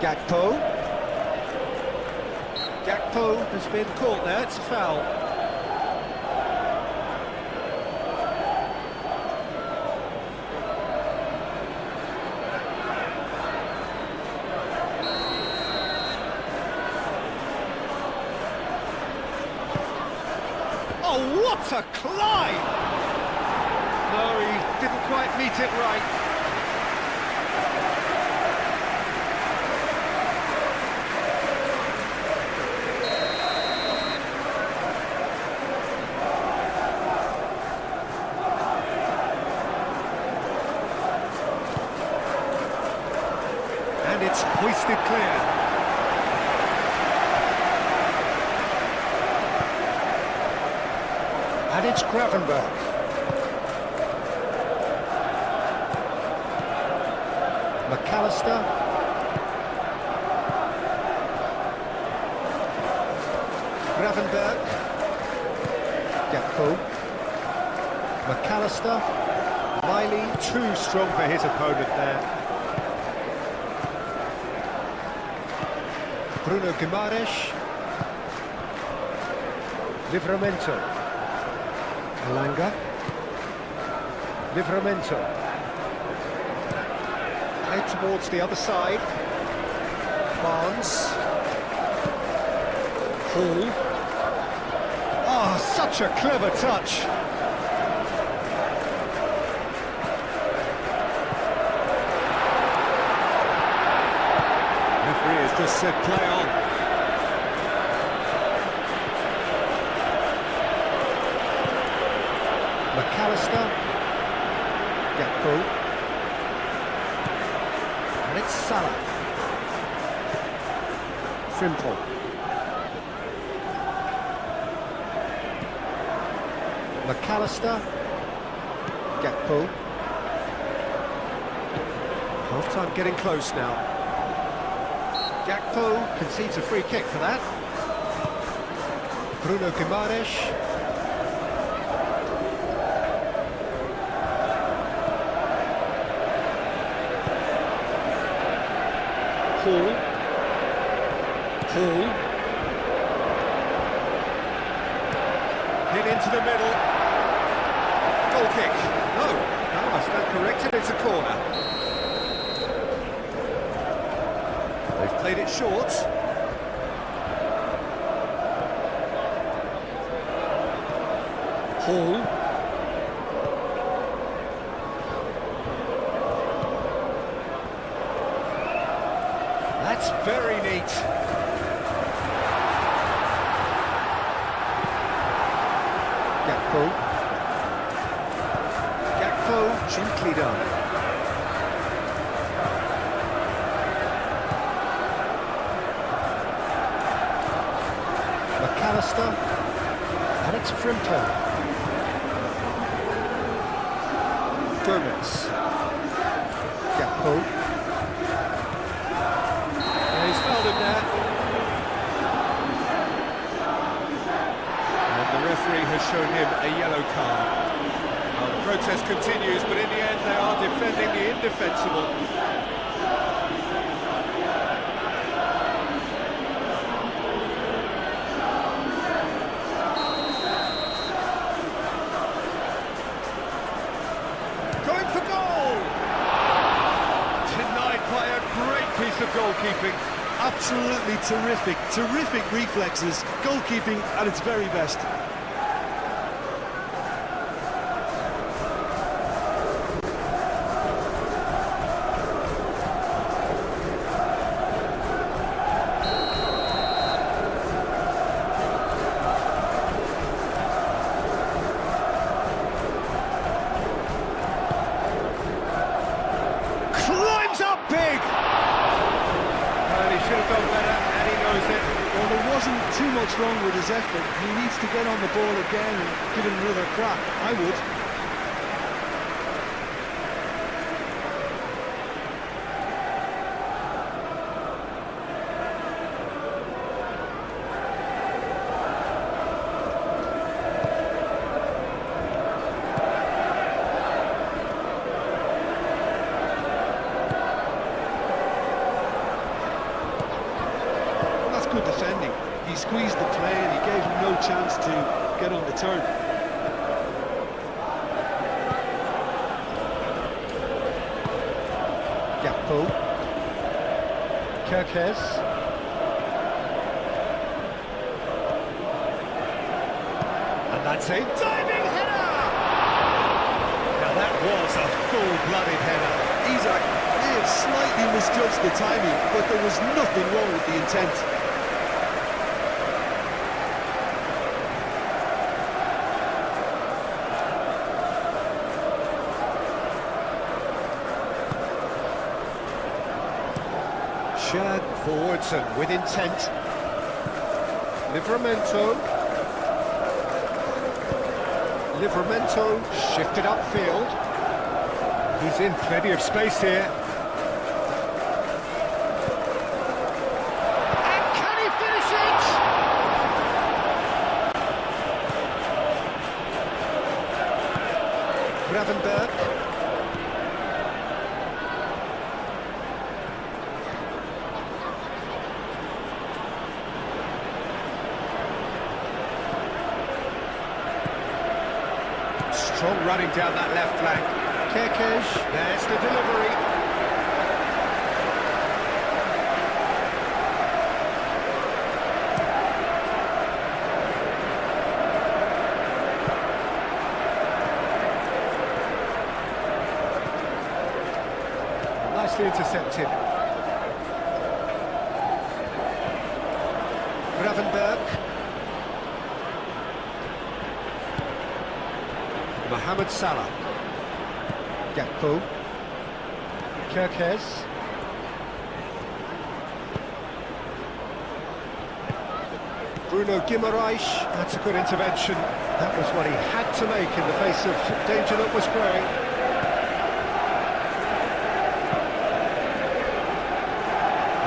Speaker 3: Gakpo. Gakpo has been caught there, it's a foul. Oh, what a climb! No, he didn't quite meet it right. And it's hoisted clear. And it's Gravenberch. McAllister. Gravenberch. Gakpo. McAllister. Miley too strong for his opponent there. Bruno Guimaraes. Livramento. Alanga. Livramento. Out towards the other side. Barnes. Hall. Oh, such a clever touch. Referee has just said play on. McAllister. Gakpo. And it's Salah. Frimpong. McAllister. Gakpo. Half-time getting close now. Gakpo concedes a free kick for that. Bruno Guimaraes. Hall. Hit into the middle. Goal kick. No, I stand corrected, it's a corner. They've played it short. Hall. That's very neat. Gakpo. Gakpo, gently done. McAllister. And it's Frimpong. Gomez. Gakpo. He's fouled him there. And the referee has shown him a yellow card. Well, the protest continues, but in the end they are defending the indefensible. Going for goal! Denied by a great piece of goalkeeping.
Speaker 2: Absolutely terrific reflexes, goalkeeping at its very best.
Speaker 3: Climbs up big! Well, he should have done better, and he knows it.
Speaker 2: Well, there wasn't too much wrong with his effort. He needs to get on the ball again and give it another crack. I would. good defending. He squeezed the play and he gave him no chance to get on the turn.
Speaker 3: Gakpo. Kirkes. And that's a diving header! Now that was a full-blooded header.
Speaker 2: Isak may have slightly misjudged the timing, but there was nothing wrong with the intent.
Speaker 3: Shad forwards and with intent. Livramento shifted upfield. He's in plenty of space here. And can he finish it? Gravenberg. Strong running down that left flank. Kirkes, there's the delivery. Nicely intercepted. Gravenberg. Mohamed Salah. Gakpo. Kirkes. Bruno Guimaraes. That's a good intervention. That was what he had to make in the face of danger that was growing.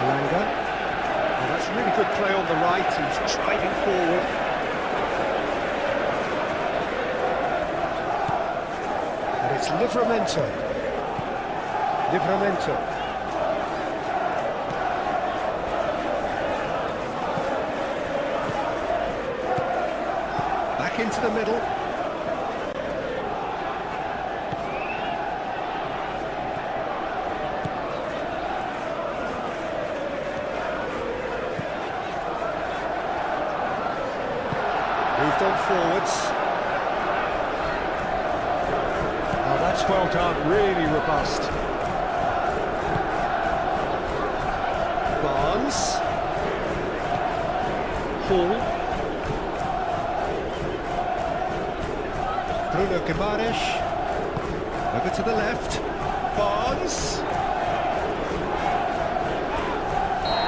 Speaker 3: Alanga. Oh, that's really good play on the right. He's driving forward. It's Livramento. Back into the middle. Moved on forwards. That's well done, really robust. Barnes. Hall. Bruno Guimaraes. Over to the left. Barnes.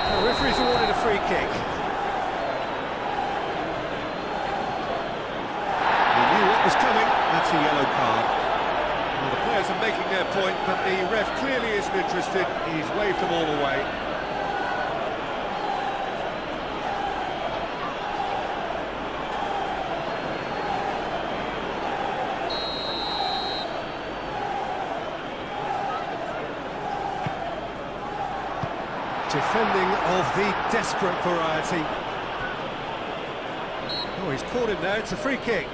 Speaker 3: The referee's awarded a free kick. He knew what was coming. That's a yellow card. Well, the players are making their point, but the ref clearly isn't interested. He's waved them all away. Defending of the desperate variety. Oh, he's caught him there. It's a free kick.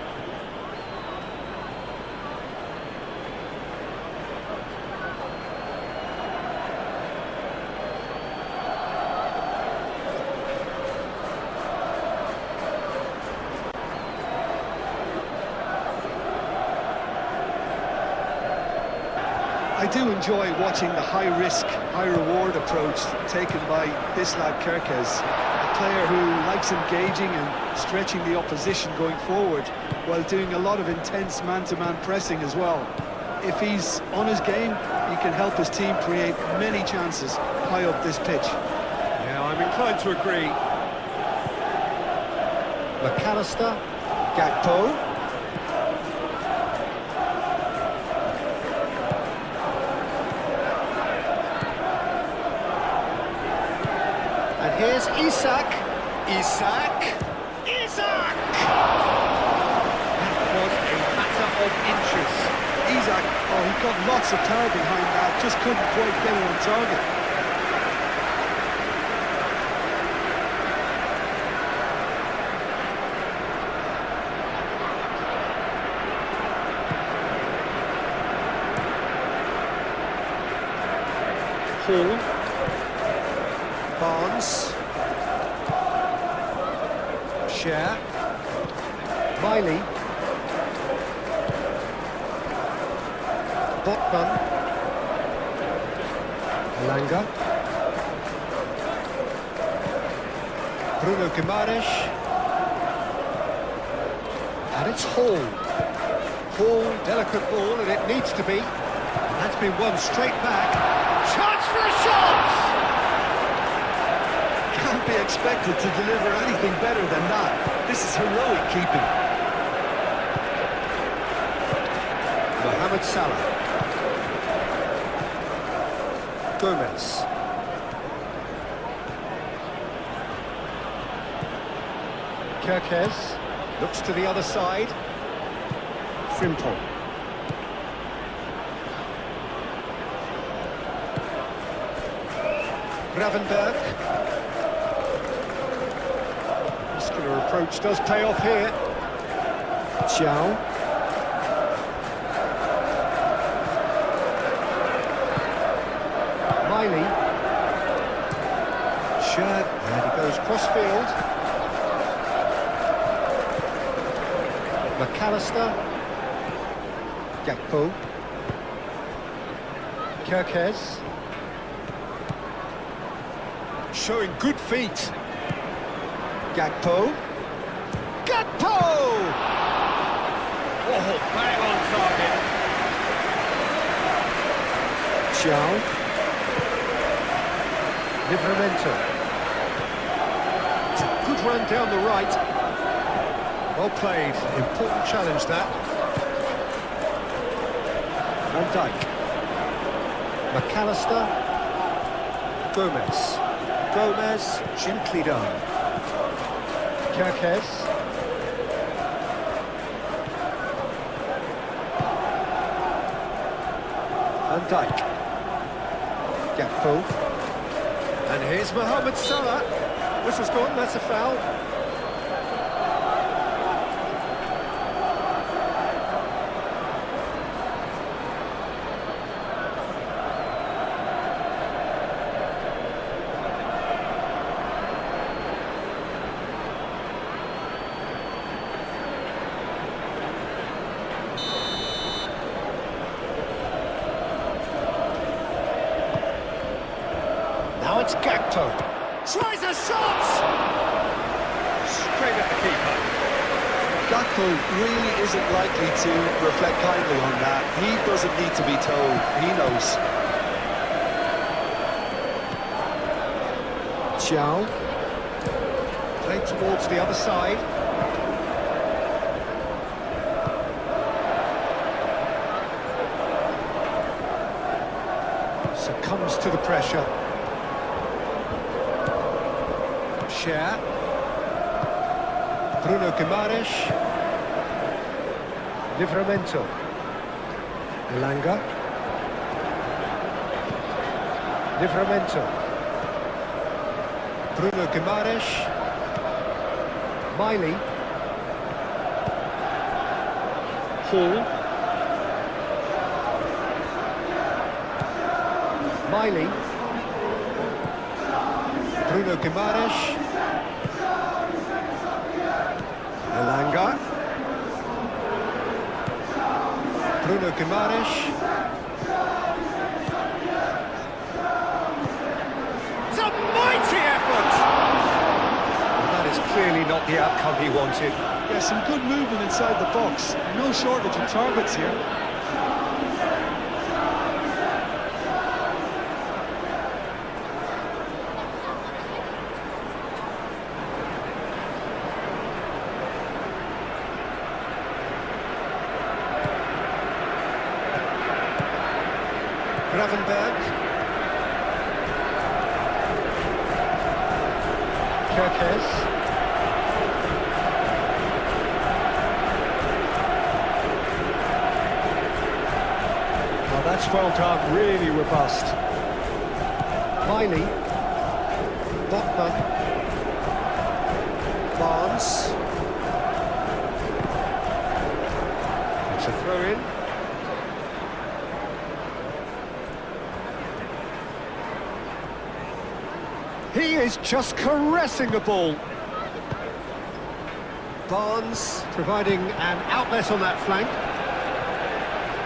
Speaker 2: I do enjoy watching the high-risk, high-reward approach taken by this lad Kirkes, a player who likes engaging and stretching the opposition going forward while doing a lot of intense man-to-man pressing as well. If he's on his game, he can help his team create many chances high up this pitch.
Speaker 3: Yeah, I'm inclined to agree. McAllister, Gakpo. And here's Isak. That was a matter of inches.
Speaker 2: Isak, oh, he got lots of power behind that, just couldn't quite get it on target.
Speaker 3: Hall. Barnes. Share. Miley. Botman. Elanga. Bruno Guimaraes. And it's Hall. Hall, delicate ball, and it needs to be. And that's been won straight back. Chance for a shot!
Speaker 2: Can't be expected to deliver anything better than that. This is heroic keeping.
Speaker 3: Mohamed Salah. Gomez. Kirkes looks to the other side. Frimpong. Gravenberg. Muscular approach does pay off here. Xiao. Miley. Shirt, and he goes cross-field. McAllister. Gakpo. Kirkes. Showing good feet. Gakpo. Gakpo! Oh, bang on target. Xiao. Livramento. It's a good run down the right. Well played. Important challenge that. Van Dijk. McAllister. Gomez. Gomez, gently done. Kirkes. Van Dijk. Gakpo. And here's Mohamed Salah. Whistle's gone, that's a foul. Now it's Gakpo. Tries a shot! Straight at the keeper.
Speaker 2: Gakpo really isn't likely to reflect kindly on that. He doesn't need to be told. He knows.
Speaker 3: Xiao. Played towards the other side. Succumbs to the pressure. Share. Bruno Guimaraes. Livramento. Elanga. Livramento. Bruno Guimaraes. Miley. Hall. Miley. Bruno Guimaraes. Elanga. Bruno Guimaraes. It's a mighty effort! Well, that is clearly not the outcome he wanted.
Speaker 2: Yeah, some good movement inside the box. No shortage of targets here.
Speaker 3: Gravenberg. Kirkes. Oh, that's well done, really robust. Miley. Botman. Barnes. It's a throw-in. He is just caressing the ball. Barnes providing an outlet on that flank.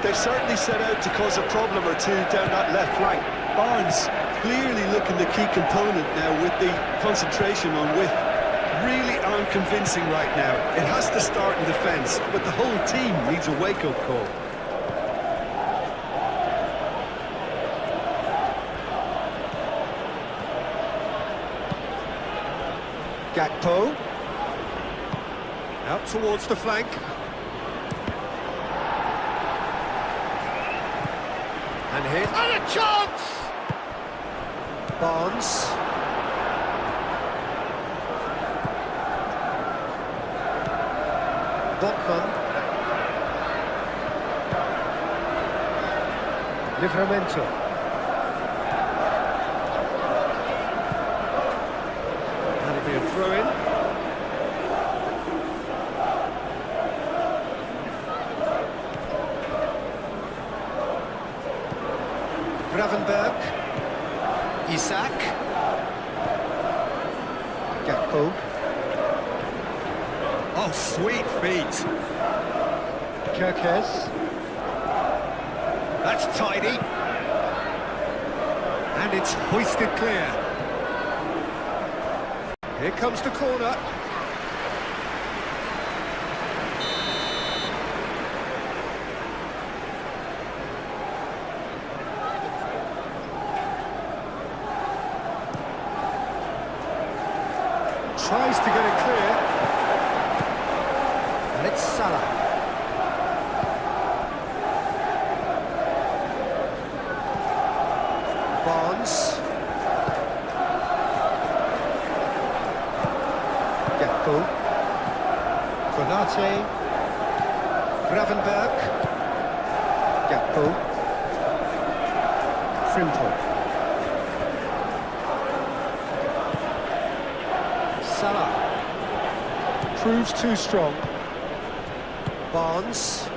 Speaker 2: They've certainly set out to cause a problem or two down that left flank. Barnes clearly looking the key component now with the concentration on width. Really aren't convincing right now. It has to start in defence, but the whole team needs a wake-up call.
Speaker 3: Gakpo. Out towards the flank. And here's a chance! Barnes. Botman. Livramento. That'll be a throw-in. Gravenberg. Isak. Gakpo. Oh, sweet feet. Kerkez. That's tidy. And it's hoisted clear. Here comes the corner. Tries to get it clear. And it's Salah. Barnes. Gakpo. Konate. Gravenberg. Gakpo. Frimpong. Salah. Proves too strong. Barnes.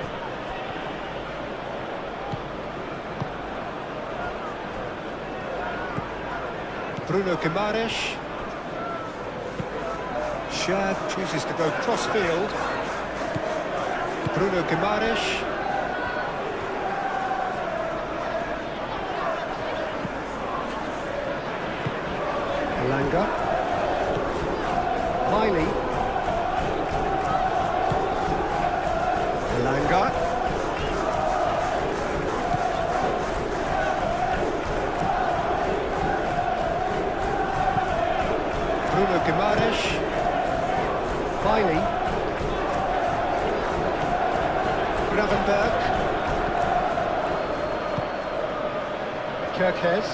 Speaker 3: Bruno Guimaraes. Shad chooses to go cross-field. Bruno Guimaraes. Elanga. Miley. Elanga. Bruno Guimaraes. Miley. Gravenberg. Kerkez.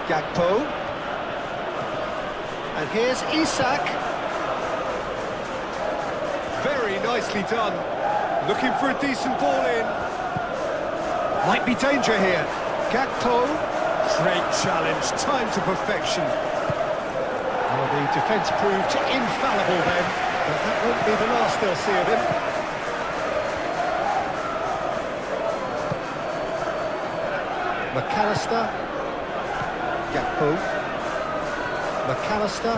Speaker 3: Gakpo. And here's Isak. Very nicely done. Looking for a decent ball in. Might be danger here. Gakpo. Great challenge. Time to perfection. Well, the defence proved infallible then, but that won't be the last they'll see of him. McAllister. Gakpo. McAllister.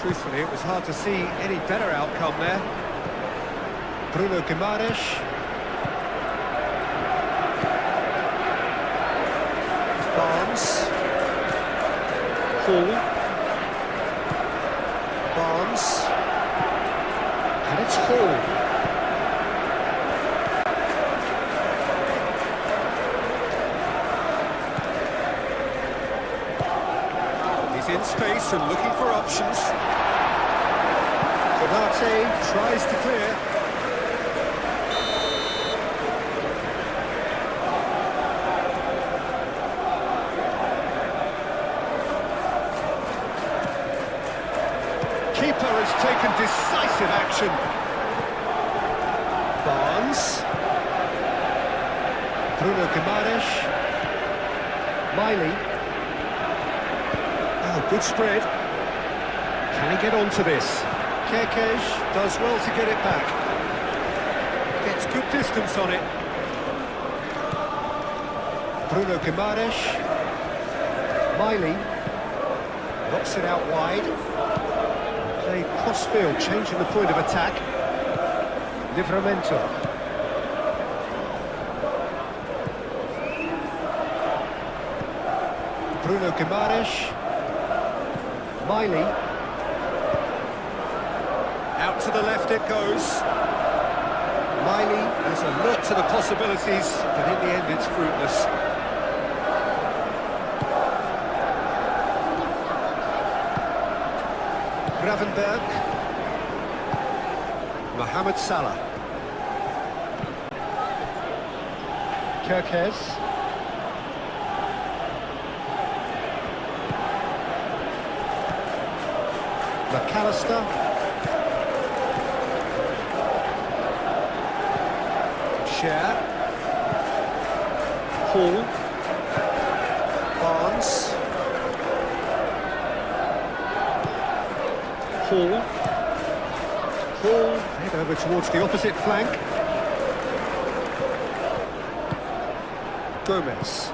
Speaker 3: Truthfully, it was hard to see any better outcome there. Bruno Guimaraes. Barnes. Hall. Barnes. And it's Hall. In space and looking for options. Konate tries to clear. Keeper has taken decisive action. Barnes. Bruno Guimaraes. Miley. Good spread. Can he get onto this? Kerkez does well to get it back. Gets good distance on it. Bruno Guimaraes. Miley. Knocks it out wide. Played cross-field, changing the point of attack. Livramento. Bruno Guimaraes. Miley. Out to the left it goes. Miley is alert to the possibilities, but in the end it's fruitless. Gravenberg. Mohamed Salah. Kerkez. McAllister. Share. Hall. Barnes. Hall. Head over towards the opposite flank. Gomez.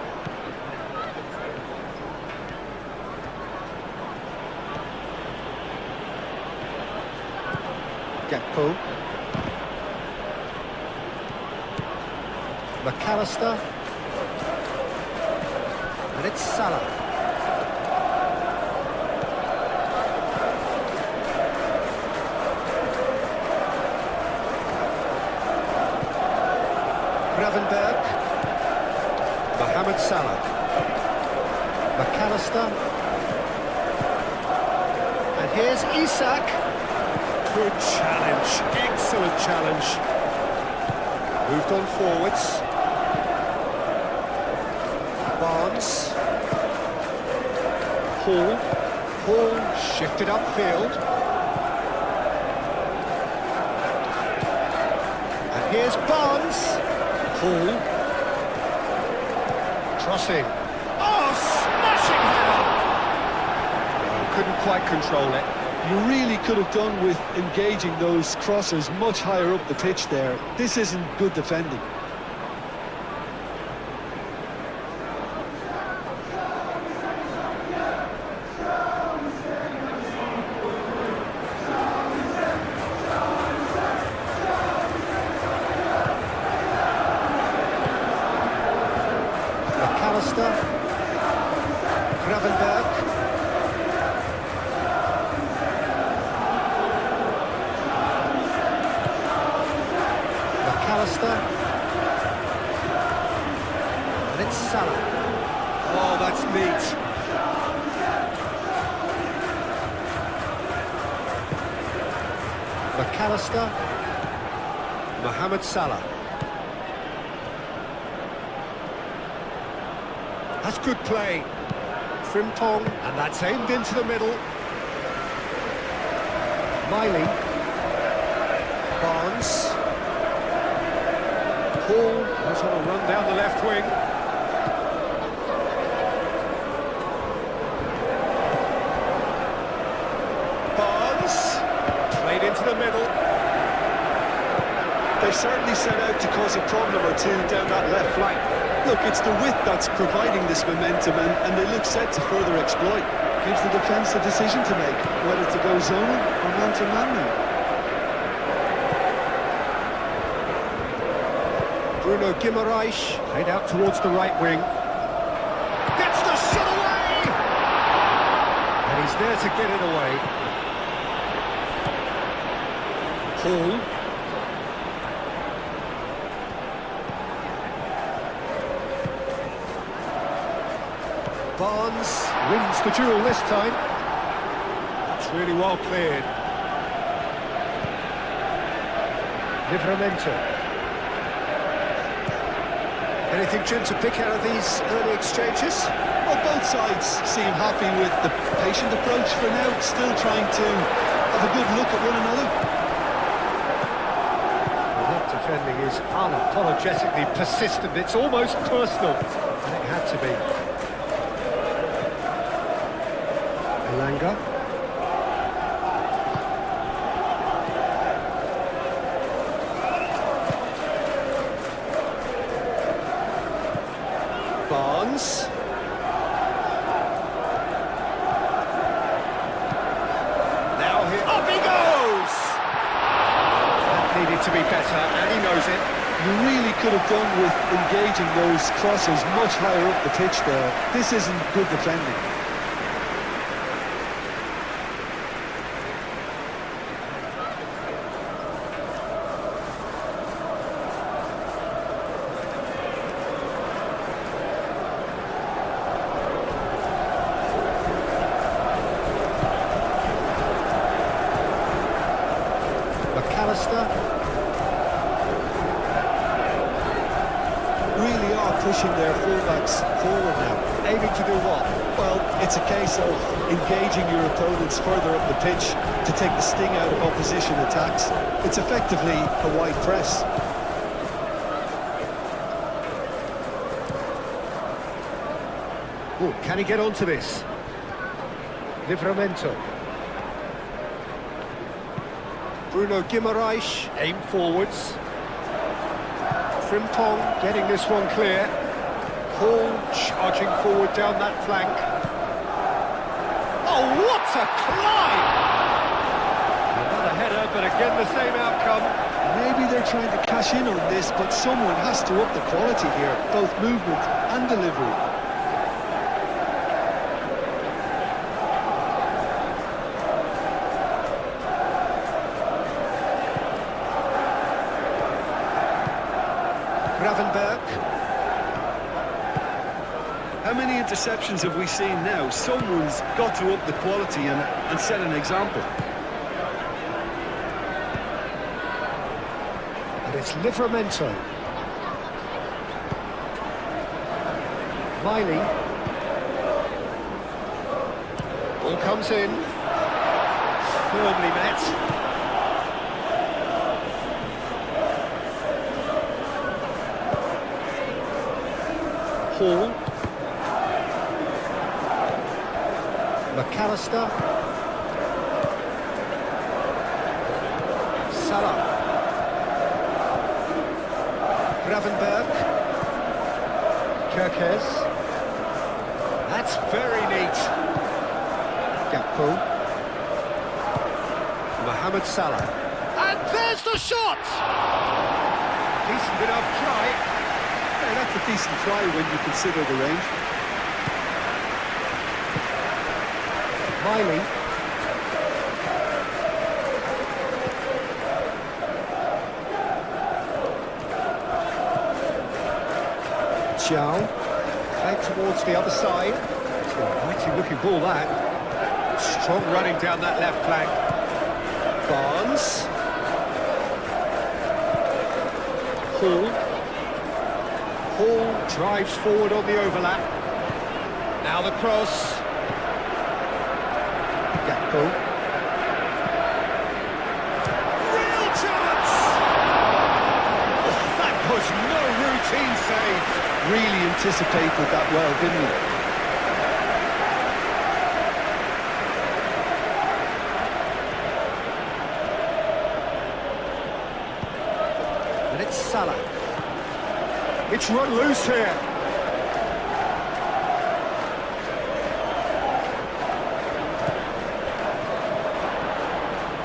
Speaker 3: Gakpo. McAllister. And it's Salah. Gravenberg. Mohamed Salah. McAllister. And here's Isak. Good challenge, excellent challenge. Moved on forwards. Barnes. Hall shifted upfield. And here's Barnes. Hall. Crossing. Oh, smashing header! Couldn't quite control it.
Speaker 2: You really could have done with engaging those crossers much higher up the pitch there. This isn't good defending.
Speaker 3: McAllister. Gravenberg. And it's Salah. Oh, that's neat. McAllister. Mohamed Salah. That's good play. Frimpong, and that's aimed into the middle. Miley. Barnes. Hall goes on a run down the left wing. Barnes played into the middle.
Speaker 2: They certainly set out to cause a problem or two down that left flank. Look, it's the width that's providing this momentum, and they look set to further exploit. Gives the defence a decision to make, whether to go zone or man-to-man now.
Speaker 3: Bruno Guimaraes played out towards the right wing. Gets the shot away! And he's there to get it away. Hall. Barnes wins the duel this time. That's really well cleared. Livramento. Anything, Jim, to pick out of these early exchanges?
Speaker 2: Well, both sides seem happy with the patient approach for now, still trying to have a good look at one another.
Speaker 3: Well, that defending is unapologetically persistent. It's almost personal, and it had to be. Elanga. Barnes. Now here, up he goes! That needed to be better, and he knows it.
Speaker 2: You really could have done with engaging those crosses much higher up the pitch there. This isn't good defending.
Speaker 3: McAllister.
Speaker 2: Really are pushing their fullbacks forward now.
Speaker 3: Aiming to do what?
Speaker 2: Well, it's a case of engaging your opponents further up the pitch to take the sting out of opposition attacks. It's effectively a wide press.
Speaker 3: Oh, can he get onto this? Livramento. Bruno Guimaraes, aim forwards. Frimpong getting this one clear. Hall charging forward down that flank. Oh, what a climb! Another header, but again the same outcome.
Speaker 2: Maybe they're trying to cash in on this, but someone has to up the quality here, both movement and delivery.
Speaker 3: Gravenberg.
Speaker 2: How many interceptions have we seen now? Someone's got to up the quality and set an example.
Speaker 3: And it's Livramento. Miley. Ball comes in. Firmly met. Hall. McAllister. Salah. Gravenberg. Kerkez. That's very neat. Gakpo. Mohamed Salah. And there's the shot! Decent enough try.
Speaker 2: Yeah, that's a decent try when you consider the range.
Speaker 3: Miley. Chow. Played towards the other side. It's a mighty looking ball that. Strong running down that left flank. Barnes. Hall. Hall drives forward on the overlap. Now the cross. Gakpo. Real chance! Oh, that was no routine save.
Speaker 2: Really anticipated that well, didn't he?
Speaker 3: And it's Salah. It's run loose here.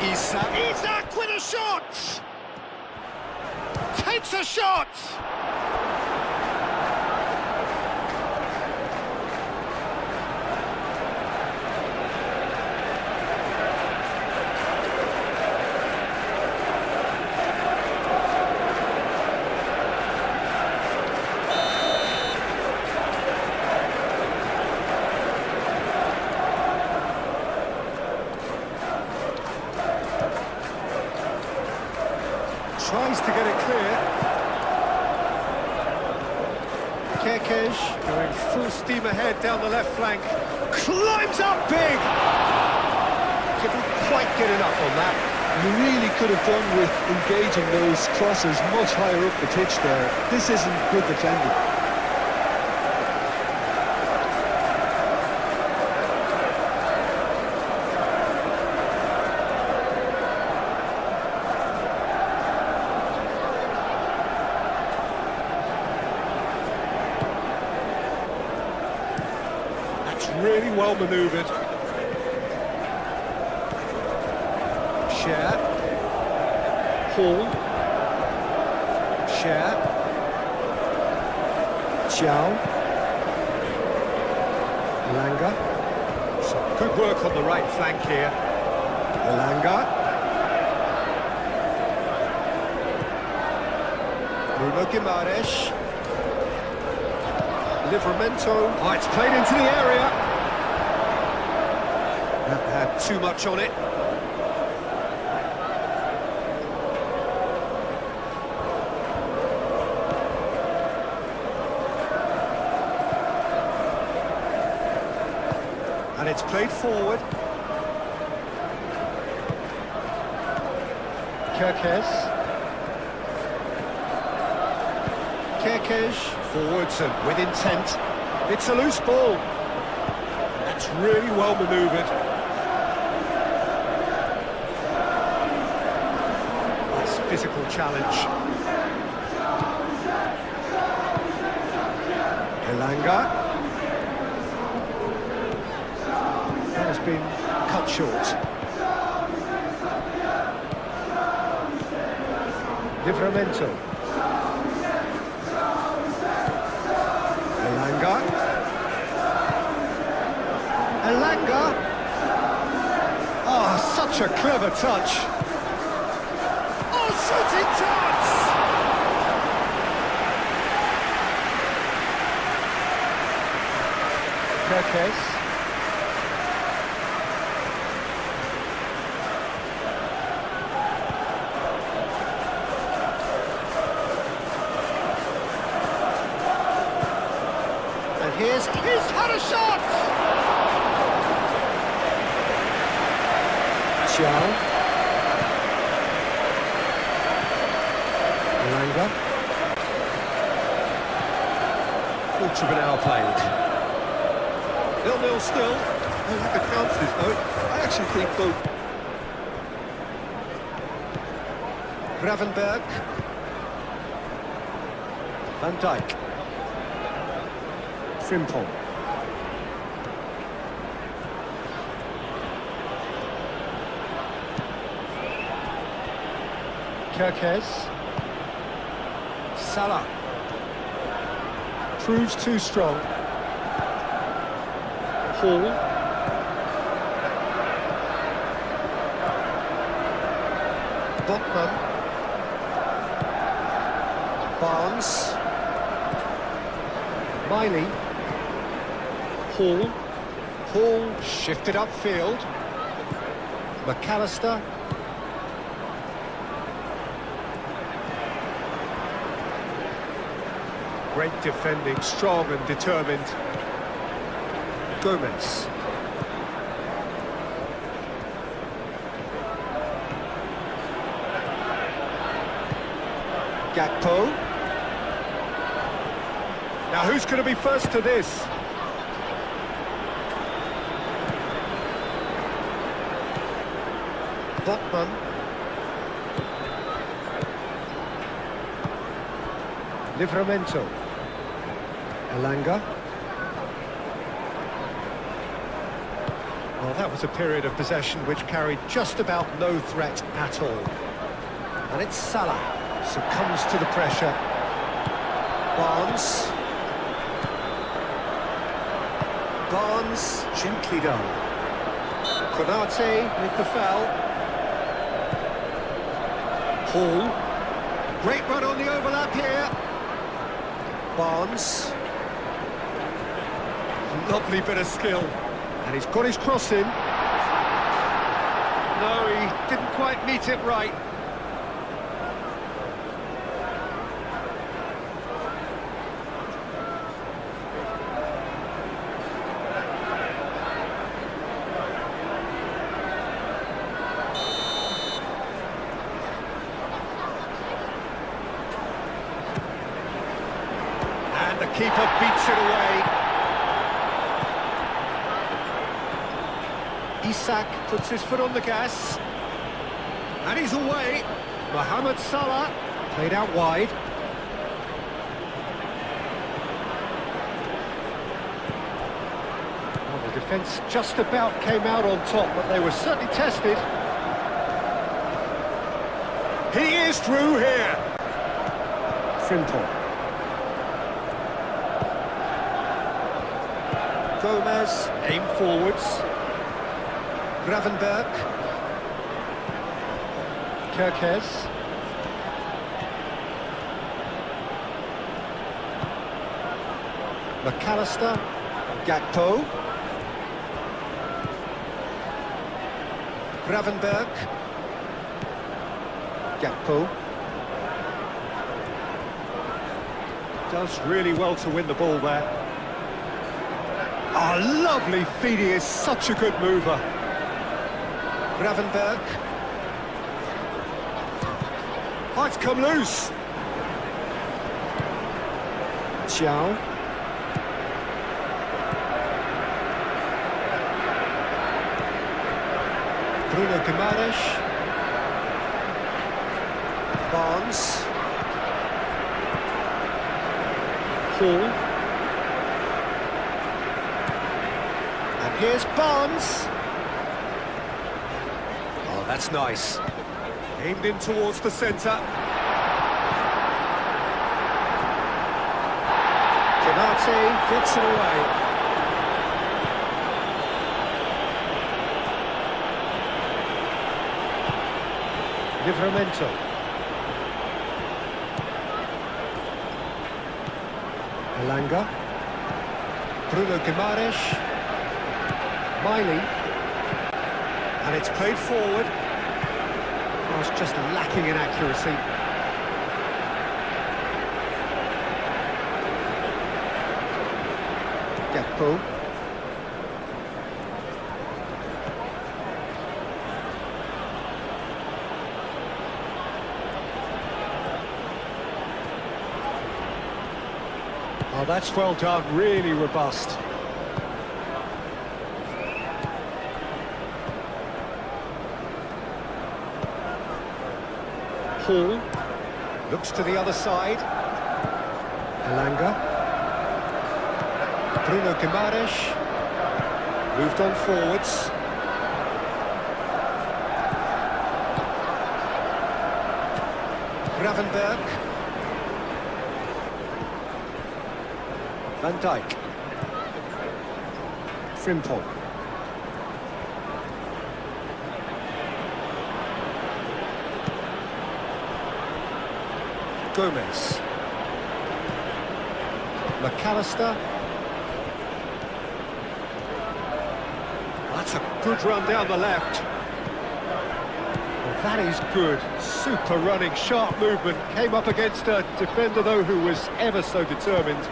Speaker 3: Isak with a shot! Takes a shot! Tries to get it clear. Kerkez going full steam ahead down the left flank. Climbs up big! Didn't quite get enough on that.
Speaker 2: You really could have done with engaging those crosses much higher up the pitch there. This isn't good defending.
Speaker 3: really well manoeuvred. Share. Hall. Share. Chow. Elanga. Some good work on the right flank here. Elanga. Bruno Guimaraes. Livramento. Oh, it's played into the area. That had too much on it. And it's played forward. Kerkez. Kerkez forwards and with intent. It's a loose ball. That's really well manoeuvred. Nice physical challenge. Elanga. That has been cut short. Livramento. Elanga. Elanga. Oh, such a clever touch. Oh, shooting chance! Kerkez. He's had a shot! Xiao. Elanga. Full tribunal played. 0-0 still. I look at chances though. I actually think both. Gravenberg. Van Dijk. Frimpong. Kerkez. Salah. Proves too strong. Hall. Botman. Barnes. Miley. Hall. Hall shifted upfield. McAllister. Great defending, strong and determined. Gomez. Gakpo. Now who's going to be first to this? Botman. Livramento. Elanga. Well, that was a period of possession which carried just about no threat at all. And it's Salah, succumbs to the pressure. Barnes. Barnes, gently done. Konate with the foul. Hall. Great run on the overlap here. Barnes. Lovely bit of skill. And he's got his cross in. No, he didn't quite meet it right. And the keeper beats it away. Isak puts his foot on the gas. And he's away. Mohamed Salah played out wide. Well, the Defence just about came out on top, but they were certainly tested. He is through here. Frimpong. Gomez, aim forwards. Gravenberg. Kerkez. McAllister. Gakpo. Gravenberg. Gakpo. Does really well to win the ball there. Oh, lovely feed, he is such a good mover. Gravenberg. Oh, it's come loose. Xiao. Bruno Guimaraes. Barnes. Hall. And here's Barnes. Oh, that's nice. Aimed in towards the centre. Canate gets it away. Livramento. Elanga. Bruno Guimaraes. Miley. And it's played forward. Oh, it's just lacking in accuracy. Gakpo. Oh, that's well done, really robust. Hall looks to the other side. Elanga. Bruno Guimaraes moved on forwards. Gravenberg. Van Dijk. Frimpong. Gomez. McAllister. That's a good run down the left. Well, that is good. Super running, sharp movement. Came up against a defender, though, who was ever so determined.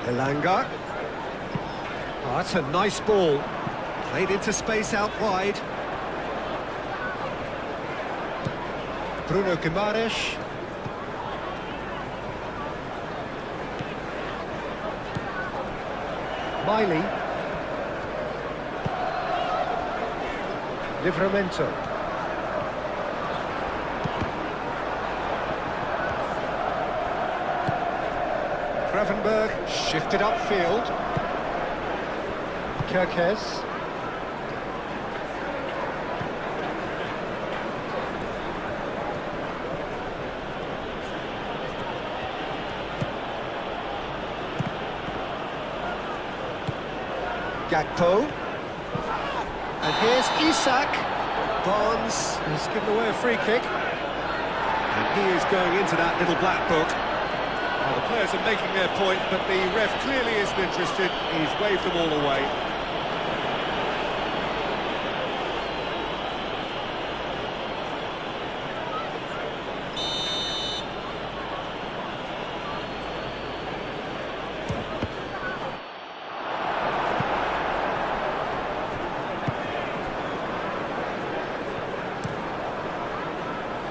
Speaker 3: Elanga. Oh, that's a nice ball. Played into space out wide. Bruno Guimaraes. Miley. Livramento. Gravenberg shifted upfield. Kerkez. Gakpo. And here's Isak. Barnes has given away a free kick. And he is going into that little black book. Well, the players are making their point, but the ref clearly isn't interested. He's waved them all away.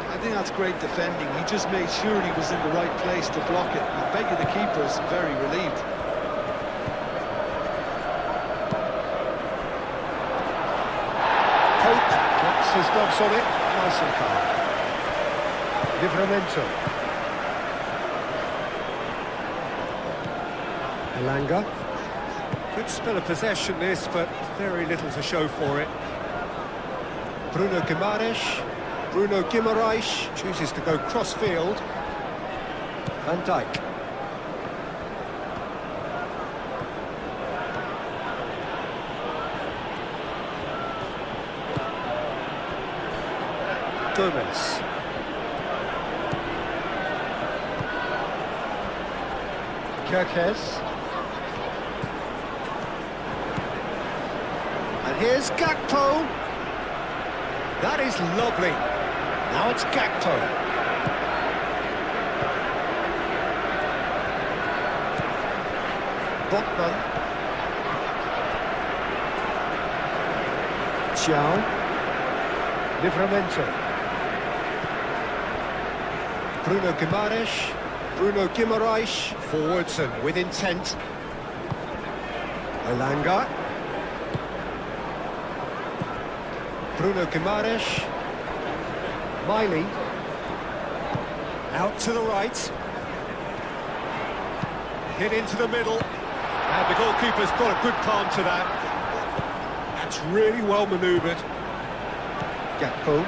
Speaker 2: I think that's great defending. He just made sure he was in the right place to block it. I bet you the keeper's very relieved.
Speaker 3: Pope gets his gloves on it. Nice and calm. Livramento. Elanga. Good spell of possession this, but very little to show for it. Bruno Guimaraes. Bruno Guimaraes chooses to go cross-field. Van Dijk. Gomez. Kirkes. And here's Gakpo. That is lovely. Now it's Gakpo. Botman. Xiao. Livramento. Bruno Guimaraes. Bruno Guimaraes. Forwards and with intent. Elanga. Bruno Guimaraes. Miley. Out to the right. Hit into the middle. And the goalkeeper's got a good palm to that. That's really well manoeuvred. Gakpo.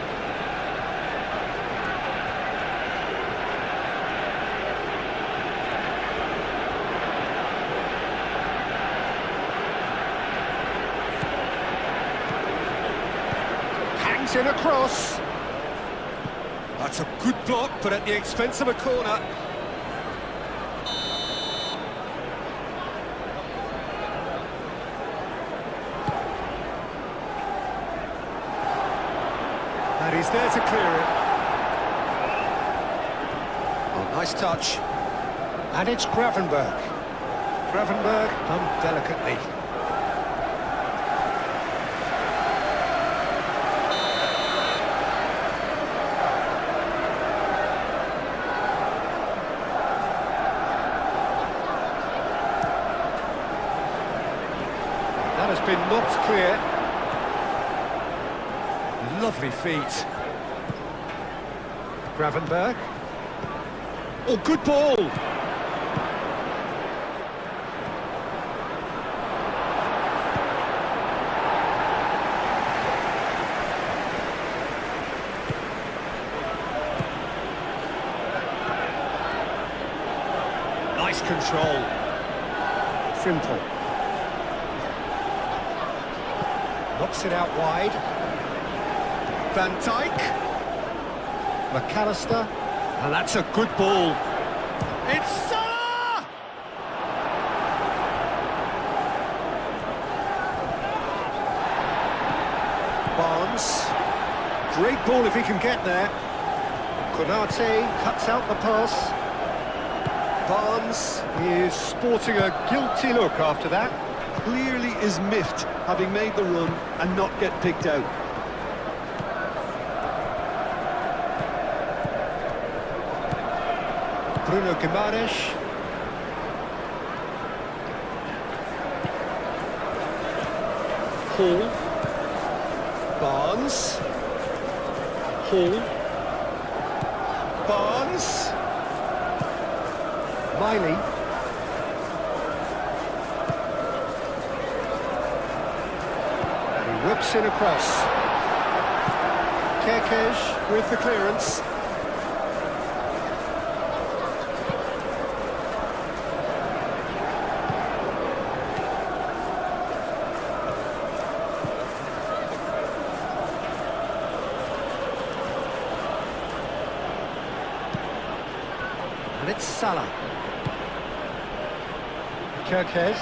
Speaker 3: Hangs in a cross. That's a good block, but at the expense of a corner. And he's there to clear it. Oh, nice touch. And it's Gravenberg. Gravenberg done delicately. That has been knocked clear. Lovely feet. Gravenberg. Oh, good ball! Nice control. Frimpong. Knocks it out wide. Van Dijk. McAllister. And that's a good ball. It's Salah! Barnes. Great ball if he can get there. Konate cuts out the pass. Barnes is sporting a guilty look after that.
Speaker 2: Clearly is miffed, having made the run and not get picked out.
Speaker 3: Bruno Guimaraes. Hall. Barnes. Hall. Barnes. Miley. And he whips in across. Kirkes with the clearance. And it's Salah. Kirkes.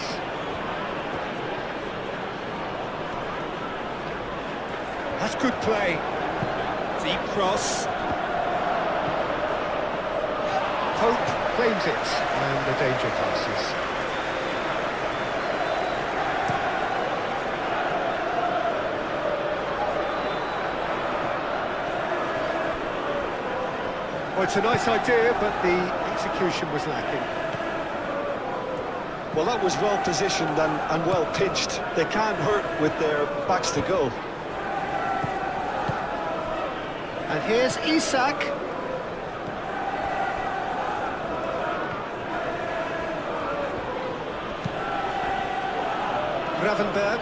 Speaker 3: That's good play. Deep cross. Pope claims it, and the danger passes. Well, it's a nice idea, but the execution was lacking.
Speaker 2: Well, that was well positioned and well pitched. They can't hurt with their backs to goal.
Speaker 3: And here's Isak. Gravenberg.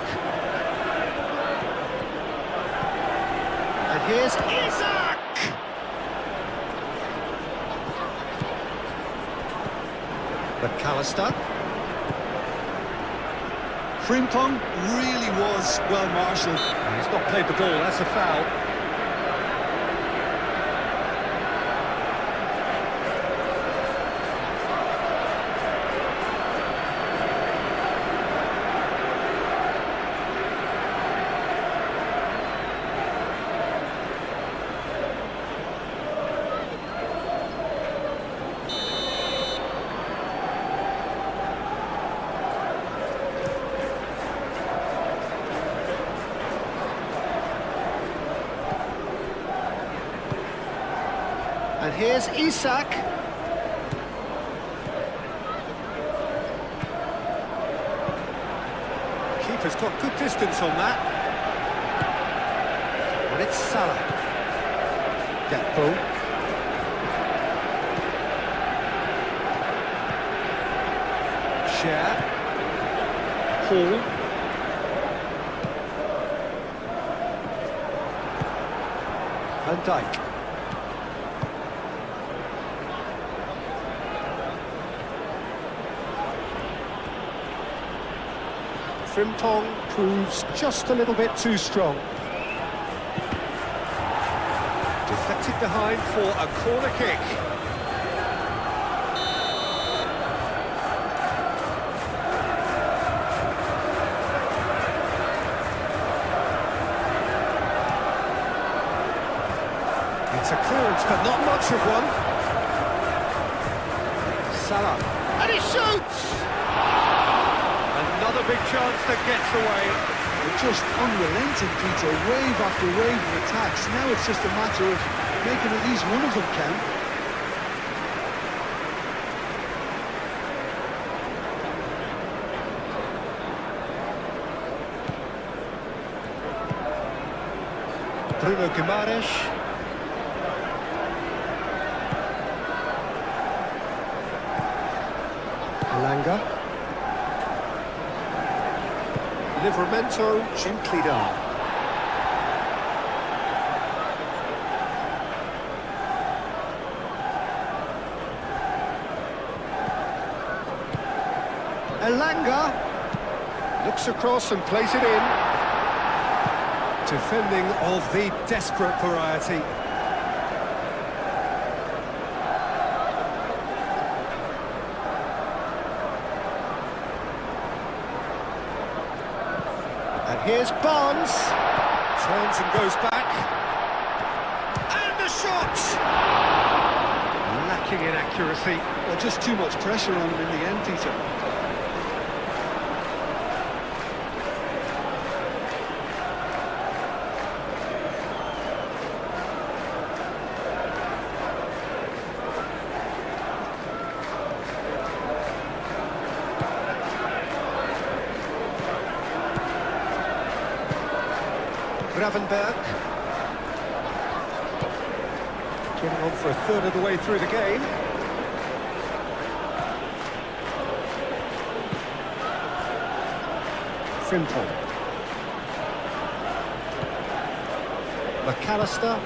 Speaker 3: And here's Isaac! McAllister.
Speaker 2: Frimpong really was well marshalled.
Speaker 3: He's not played the ball, that's a foul. And here's Isak. Keeper's got good distance on that. And it's Salah. Gakpo. Share. Hall. Van Dijk. Frimpong proves just a little bit too strong. Deflected behind for a corner kick. It's a clearance, but not much of one. Salah. And he shoots! Another big chance that gets away.
Speaker 2: They're just unrelenting, Peter. Wave after wave of attacks. Now it's just a matter of making at least one of them count.
Speaker 3: Bruno Guimaraes. Alanga. Livramento gently done. Alanga looks across and plays it in. Defending of the desperate variety. And here's Barnes. Turns and goes back. And the shot! Lacking in accuracy.
Speaker 2: Well, just too much pressure on him in the end, Peter.
Speaker 3: Gravenberg. Getting on for a third of the way through the game. Frimpong. McAllister.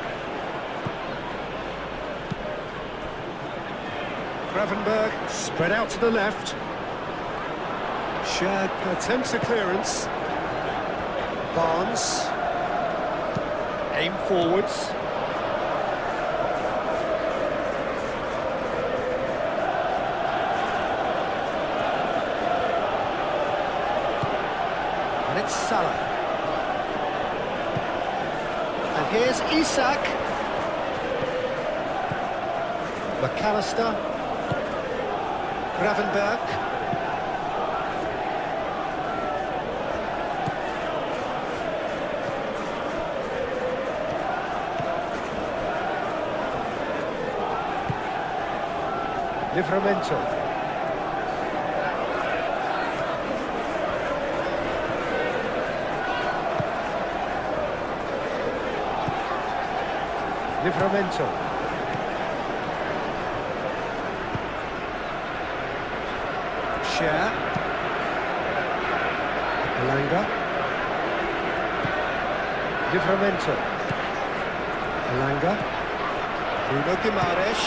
Speaker 3: Gravenberg spread out to the left. Shad attempts a clearance. Barnes. Aim forwards. And it's Salah. And here's Isak. McAllister. Gravenberg. Livramento. Livramento. Share. Elanga. Livramento. Elanga. Bruno Guimaraes.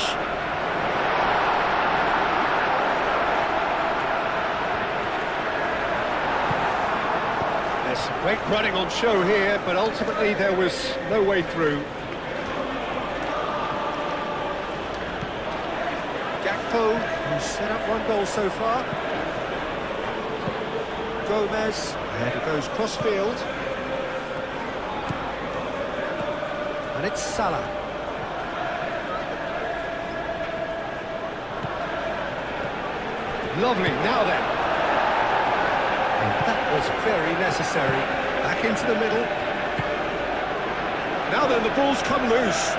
Speaker 3: There's some great running on show here, but ultimately there was no way through. Gakpo, who's set up one goal so far. Gomez, and it goes cross-field. And it's Salah. Lovely, now then. And that was very necessary. Back into the middle. Now then, the ball's come loose.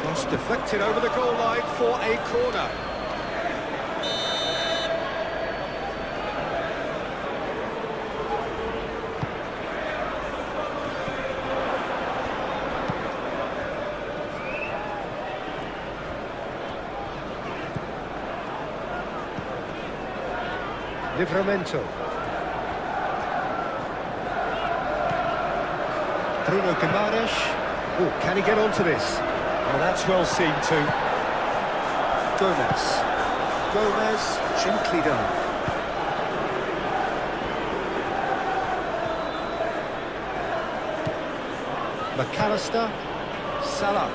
Speaker 3: Cross deflected over the goal line for a corner. Livramento. Bruno Guimaraes. Oh, can he get onto this? Oh, that's well seen too. Gomez. Gomez, gently done. McAllister. Salah.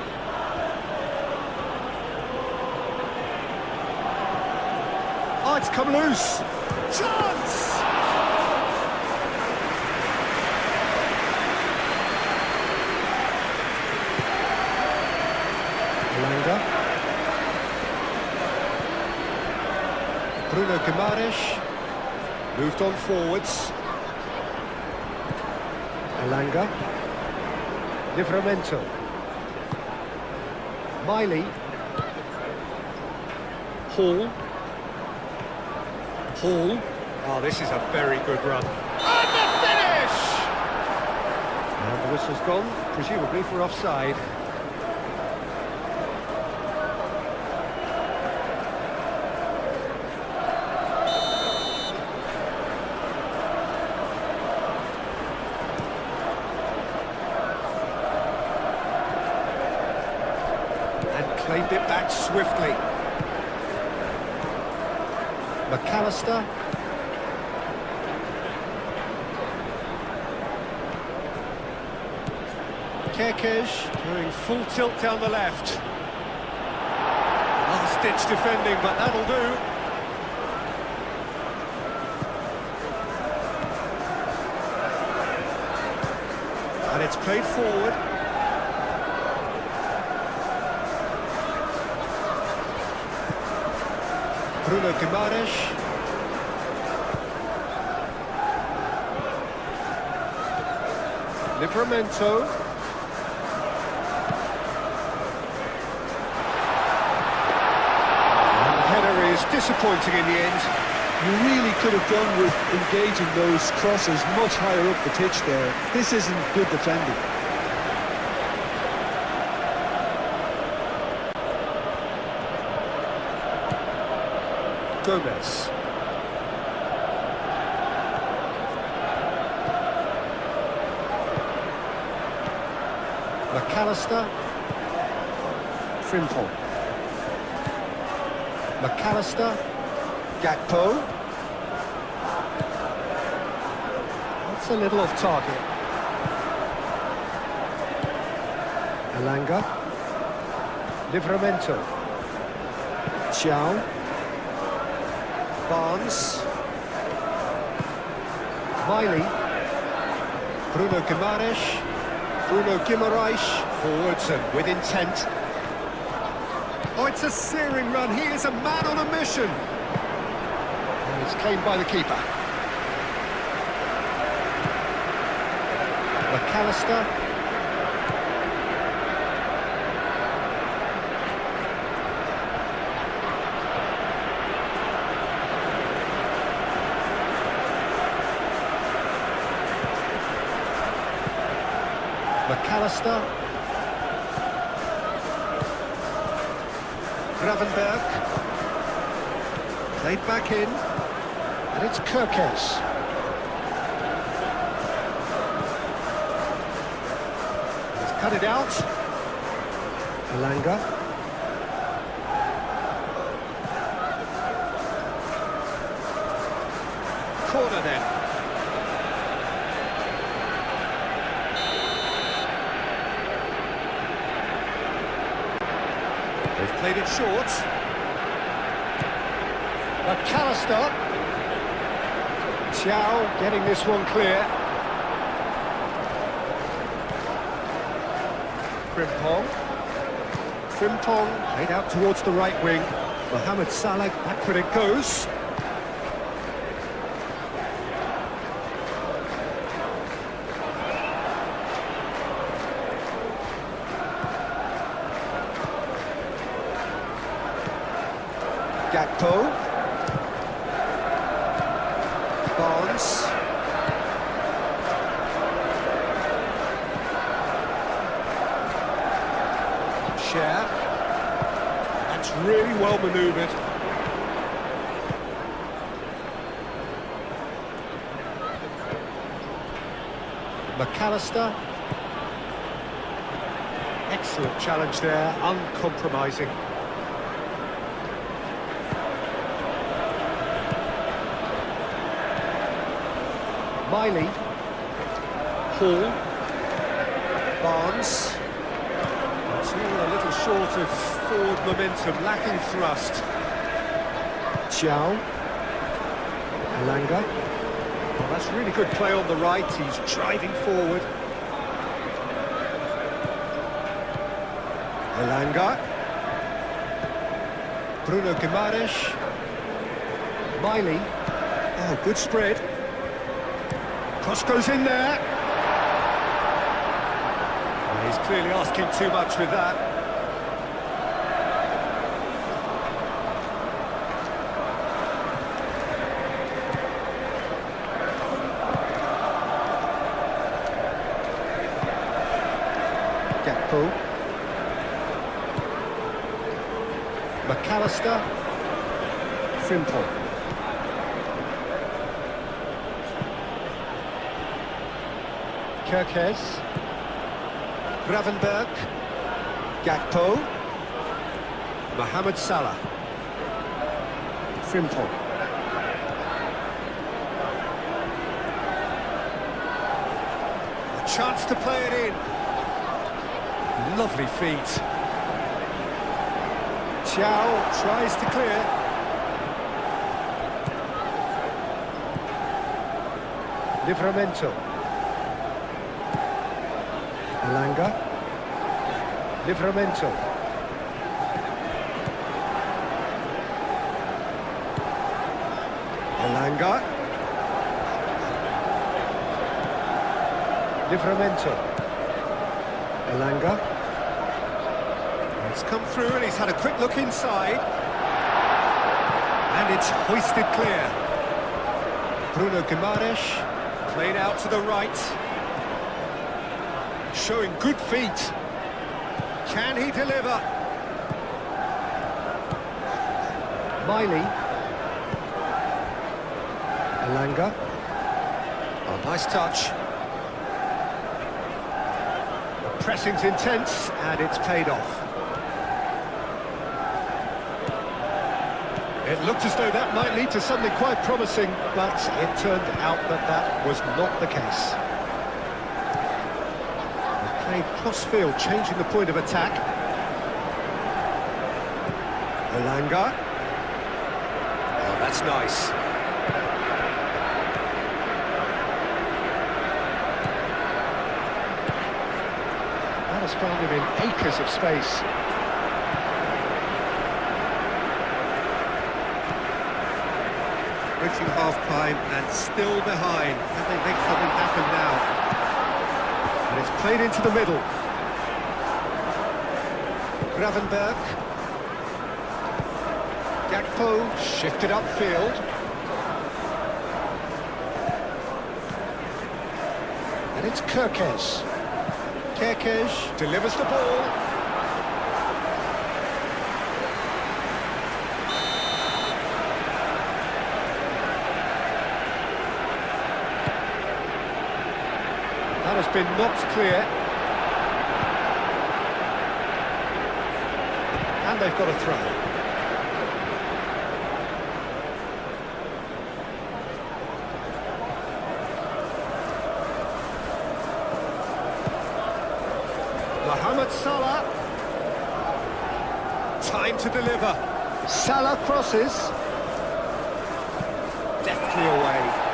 Speaker 3: Oh, it's come loose. Chance! Elanga. Bruno Guimaraes. Moved on forwards. Elanga. Livramento. Miley. Hall. Hall. Oh, this is a very good run. And the finish! And the whistle's gone, presumably for offside. And claimed it back swiftly. McAllister. Kekes doing full tilt down the left. Last-ditch defending, but that'll do. And it's played forward. Bruno Guimaraes. Livramento. And the header is disappointing in the end.
Speaker 2: You really could have done with engaging those crosses much higher up the pitch there. This isn't good defending.
Speaker 3: Gomez. McAllister. Frimpong. McAllister. Gakpo. That's a little off target. Elanga. Livramento. Chow. Barnes. Miley. Bruno Guimaraes. Bruno Guimaraes. Forwards and with intent. Oh, it's a searing run. He is a man on a mission. And it's claimed by the keeper. McAllister. McAllister. Gravenberg. Played back in. And it's Kirkes. He's cut it out. Elanga. Corner then. They've played it short. McAllister. Chow getting this one clear. Frimpong. Frimpong played out towards the right wing. Mohamed Salah, backward it goes. Gakpo. Barnes. Share. That's really well manoeuvred. McAllister. Excellent challenge there, uncompromising. Miley, Hall, Barnes. It's all a little short of forward momentum, lacking thrust. Chow, Elanga. Well, that's really good play on the right, he's driving forward. Elanga. Bruno Guimaraes. Miley. Oh, good spread. Cross goes in there. Well, he's clearly asking too much with that. Gakpo. McAllister. Frimpong. Kirkes, Gravenberg, Gakpo, Mohamed Salah, Frimpong. A chance to play it in. Lovely feet. Chow tries to clear. Livramento. Elanga. Livramento. Elanga. Livramento. Elanga. It's come through and he's had a quick look inside. And it's hoisted clear. Bruno Guimaraes played out to the right. Showing good feet. Can he deliver? Miley. Elanga. Oh, nice touch. The pressing's intense and it's paid off. It looked as though that might lead to something quite promising, but it turned out that that was not the case. Crossfield changing the point of attack. Elanga. Oh, that's nice. That has found him in acres of space. Reaching half-time and still behind. Can they make something happen now? And it's played into the middle. Gravenberg. Gakpo shifted upfield. And it's Kirkes. Kirkes delivers the ball. That has been knocked clear. And they've got a throw. Mohamed Salah. Time to deliver. Salah crosses. Deftly away.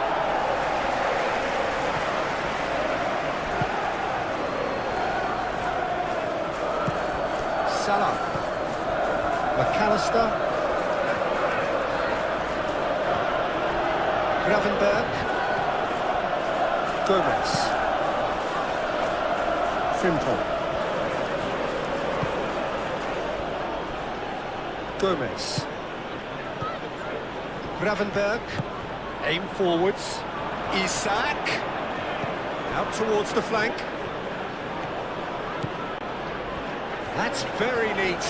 Speaker 3: Salah. McAllister. Gravenberg. Gomez. Frimpong. Gomez. Gravenberg. Aim forwards. Isak. Out towards the flank. That's very neat.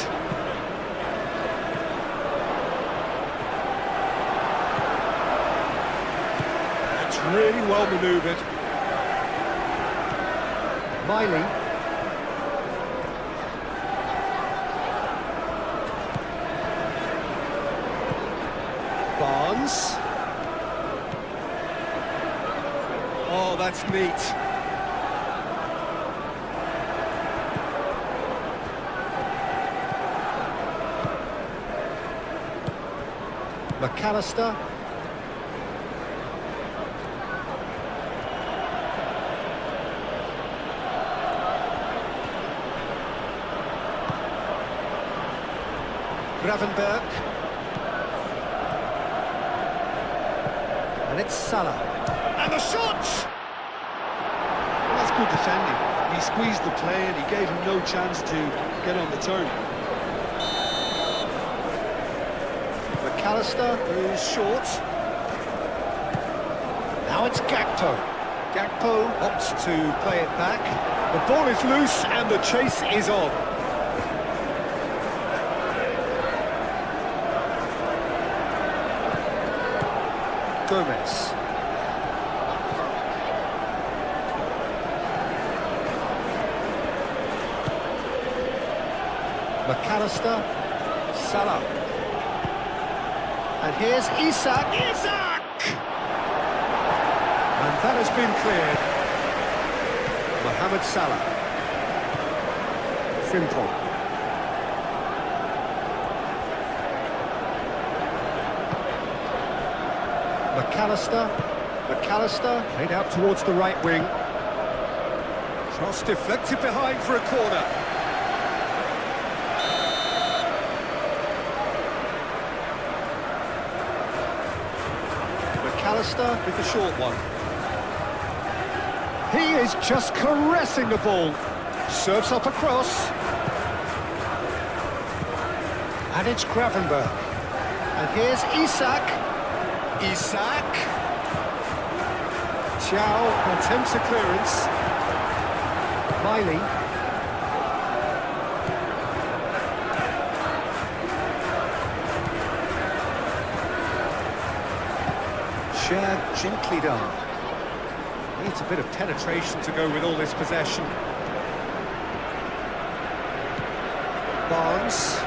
Speaker 3: That's really well manoeuvred. Miley. Barnes. Oh, that's neat. McAllister. Gravenberg. And it's Salah. And the shot!
Speaker 2: That's good defending. He squeezed the play and he gave him no chance to get on the turn.
Speaker 3: McAllister, who's short. Now it's Gakpo. Gakpo opts to play it back. The ball is loose and the chase is on. Gomez. McAllister. Salah. And here's Isak. Isak! And that has been cleared. Mohamed Salah. Frimpong. McAllister played out towards the right wing. Cross deflected behind for a corner. McAllister with the short one. He is just caressing the ball. Serves up a cross. And it's Gravenberg. And here's Isak. Isak. Chow attempts a clearance. Miley. Shared gently done. Needs a bit of penetration to go with all this possession. Barnes.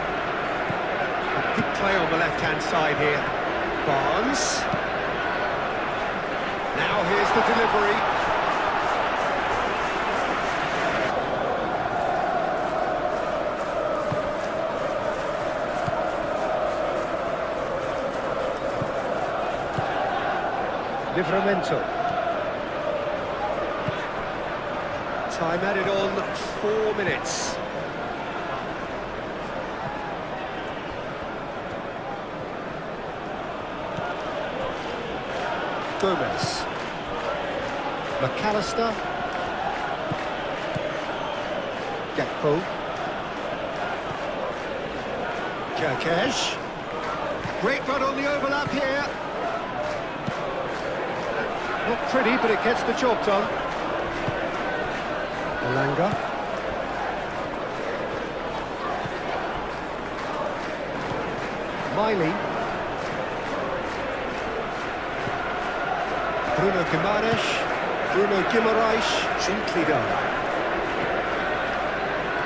Speaker 3: Good play on the left-hand side here. Barnes. Now here's the delivery. Livramento. Time added on 4 minutes. Gomez. McAllister. Gakpo. Kerkesh. Great run on the overlap here. Not pretty, but it gets the job done. Elanga. Miley. Bruno Guimaraes. Bruno Guimaraes, gently done.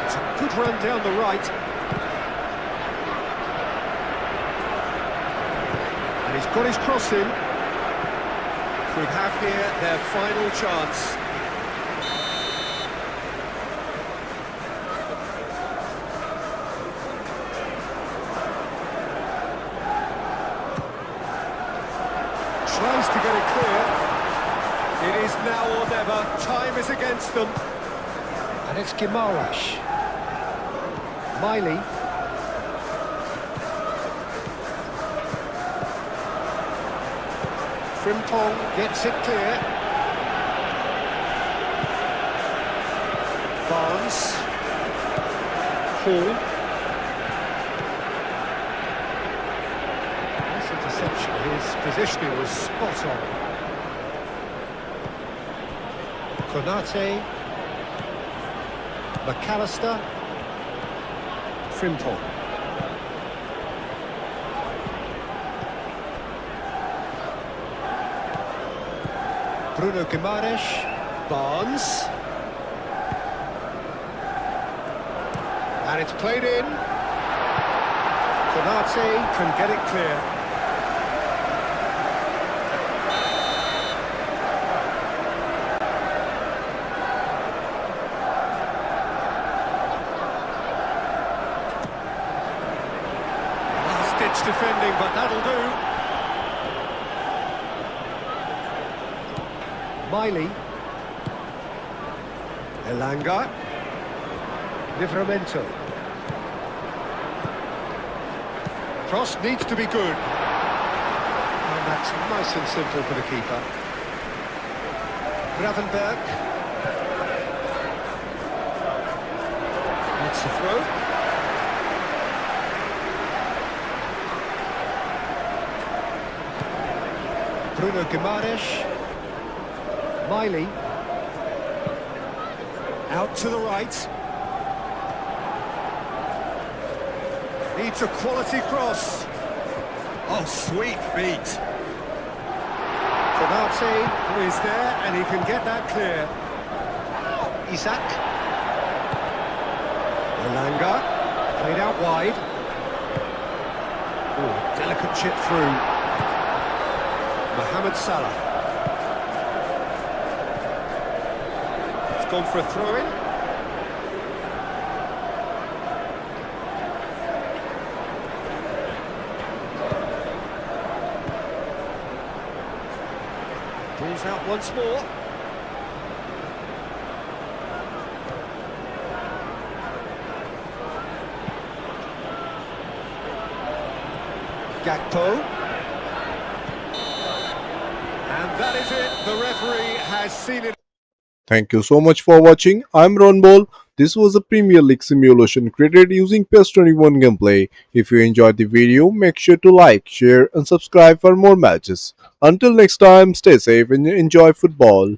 Speaker 3: It's a good run down the right. And he's got his cross in. Could have here their final chance. Tries to get it clear. It is now or never. Time is against them. And it's Guimaraes. Miley. Frimpong gets it clear. Barnes. Hall. Nice interception. His positioning was spot on. Konate. McAllister. Frimpong. Bruno Guimaraes, Barnes, and it's played in. Konate can get it clear. Last-ditch defending, but that'll do. Miley, Elanga, Livramento. Cross needs to be good. And that's nice and simple for the keeper. Gravenberg. That's the throw. Bruno Guimaraes. Miley, out to the right, needs a quality cross. Oh, sweet feet. Konate is there and he can get that clear. Isak, Elanga, played out wide. Oh, delicate chip through. Mohamed Salah. Gone for a throw-in. Pulls out once more. Gakpo. And that is it. The referee has seen it.
Speaker 1: Thank you so much for watching. I'm Ron Ball. This was a Premier League simulation created using PES 21 gameplay. If you enjoyed the video, make sure to like, share and subscribe for more matches. Until next time, stay safe and enjoy football.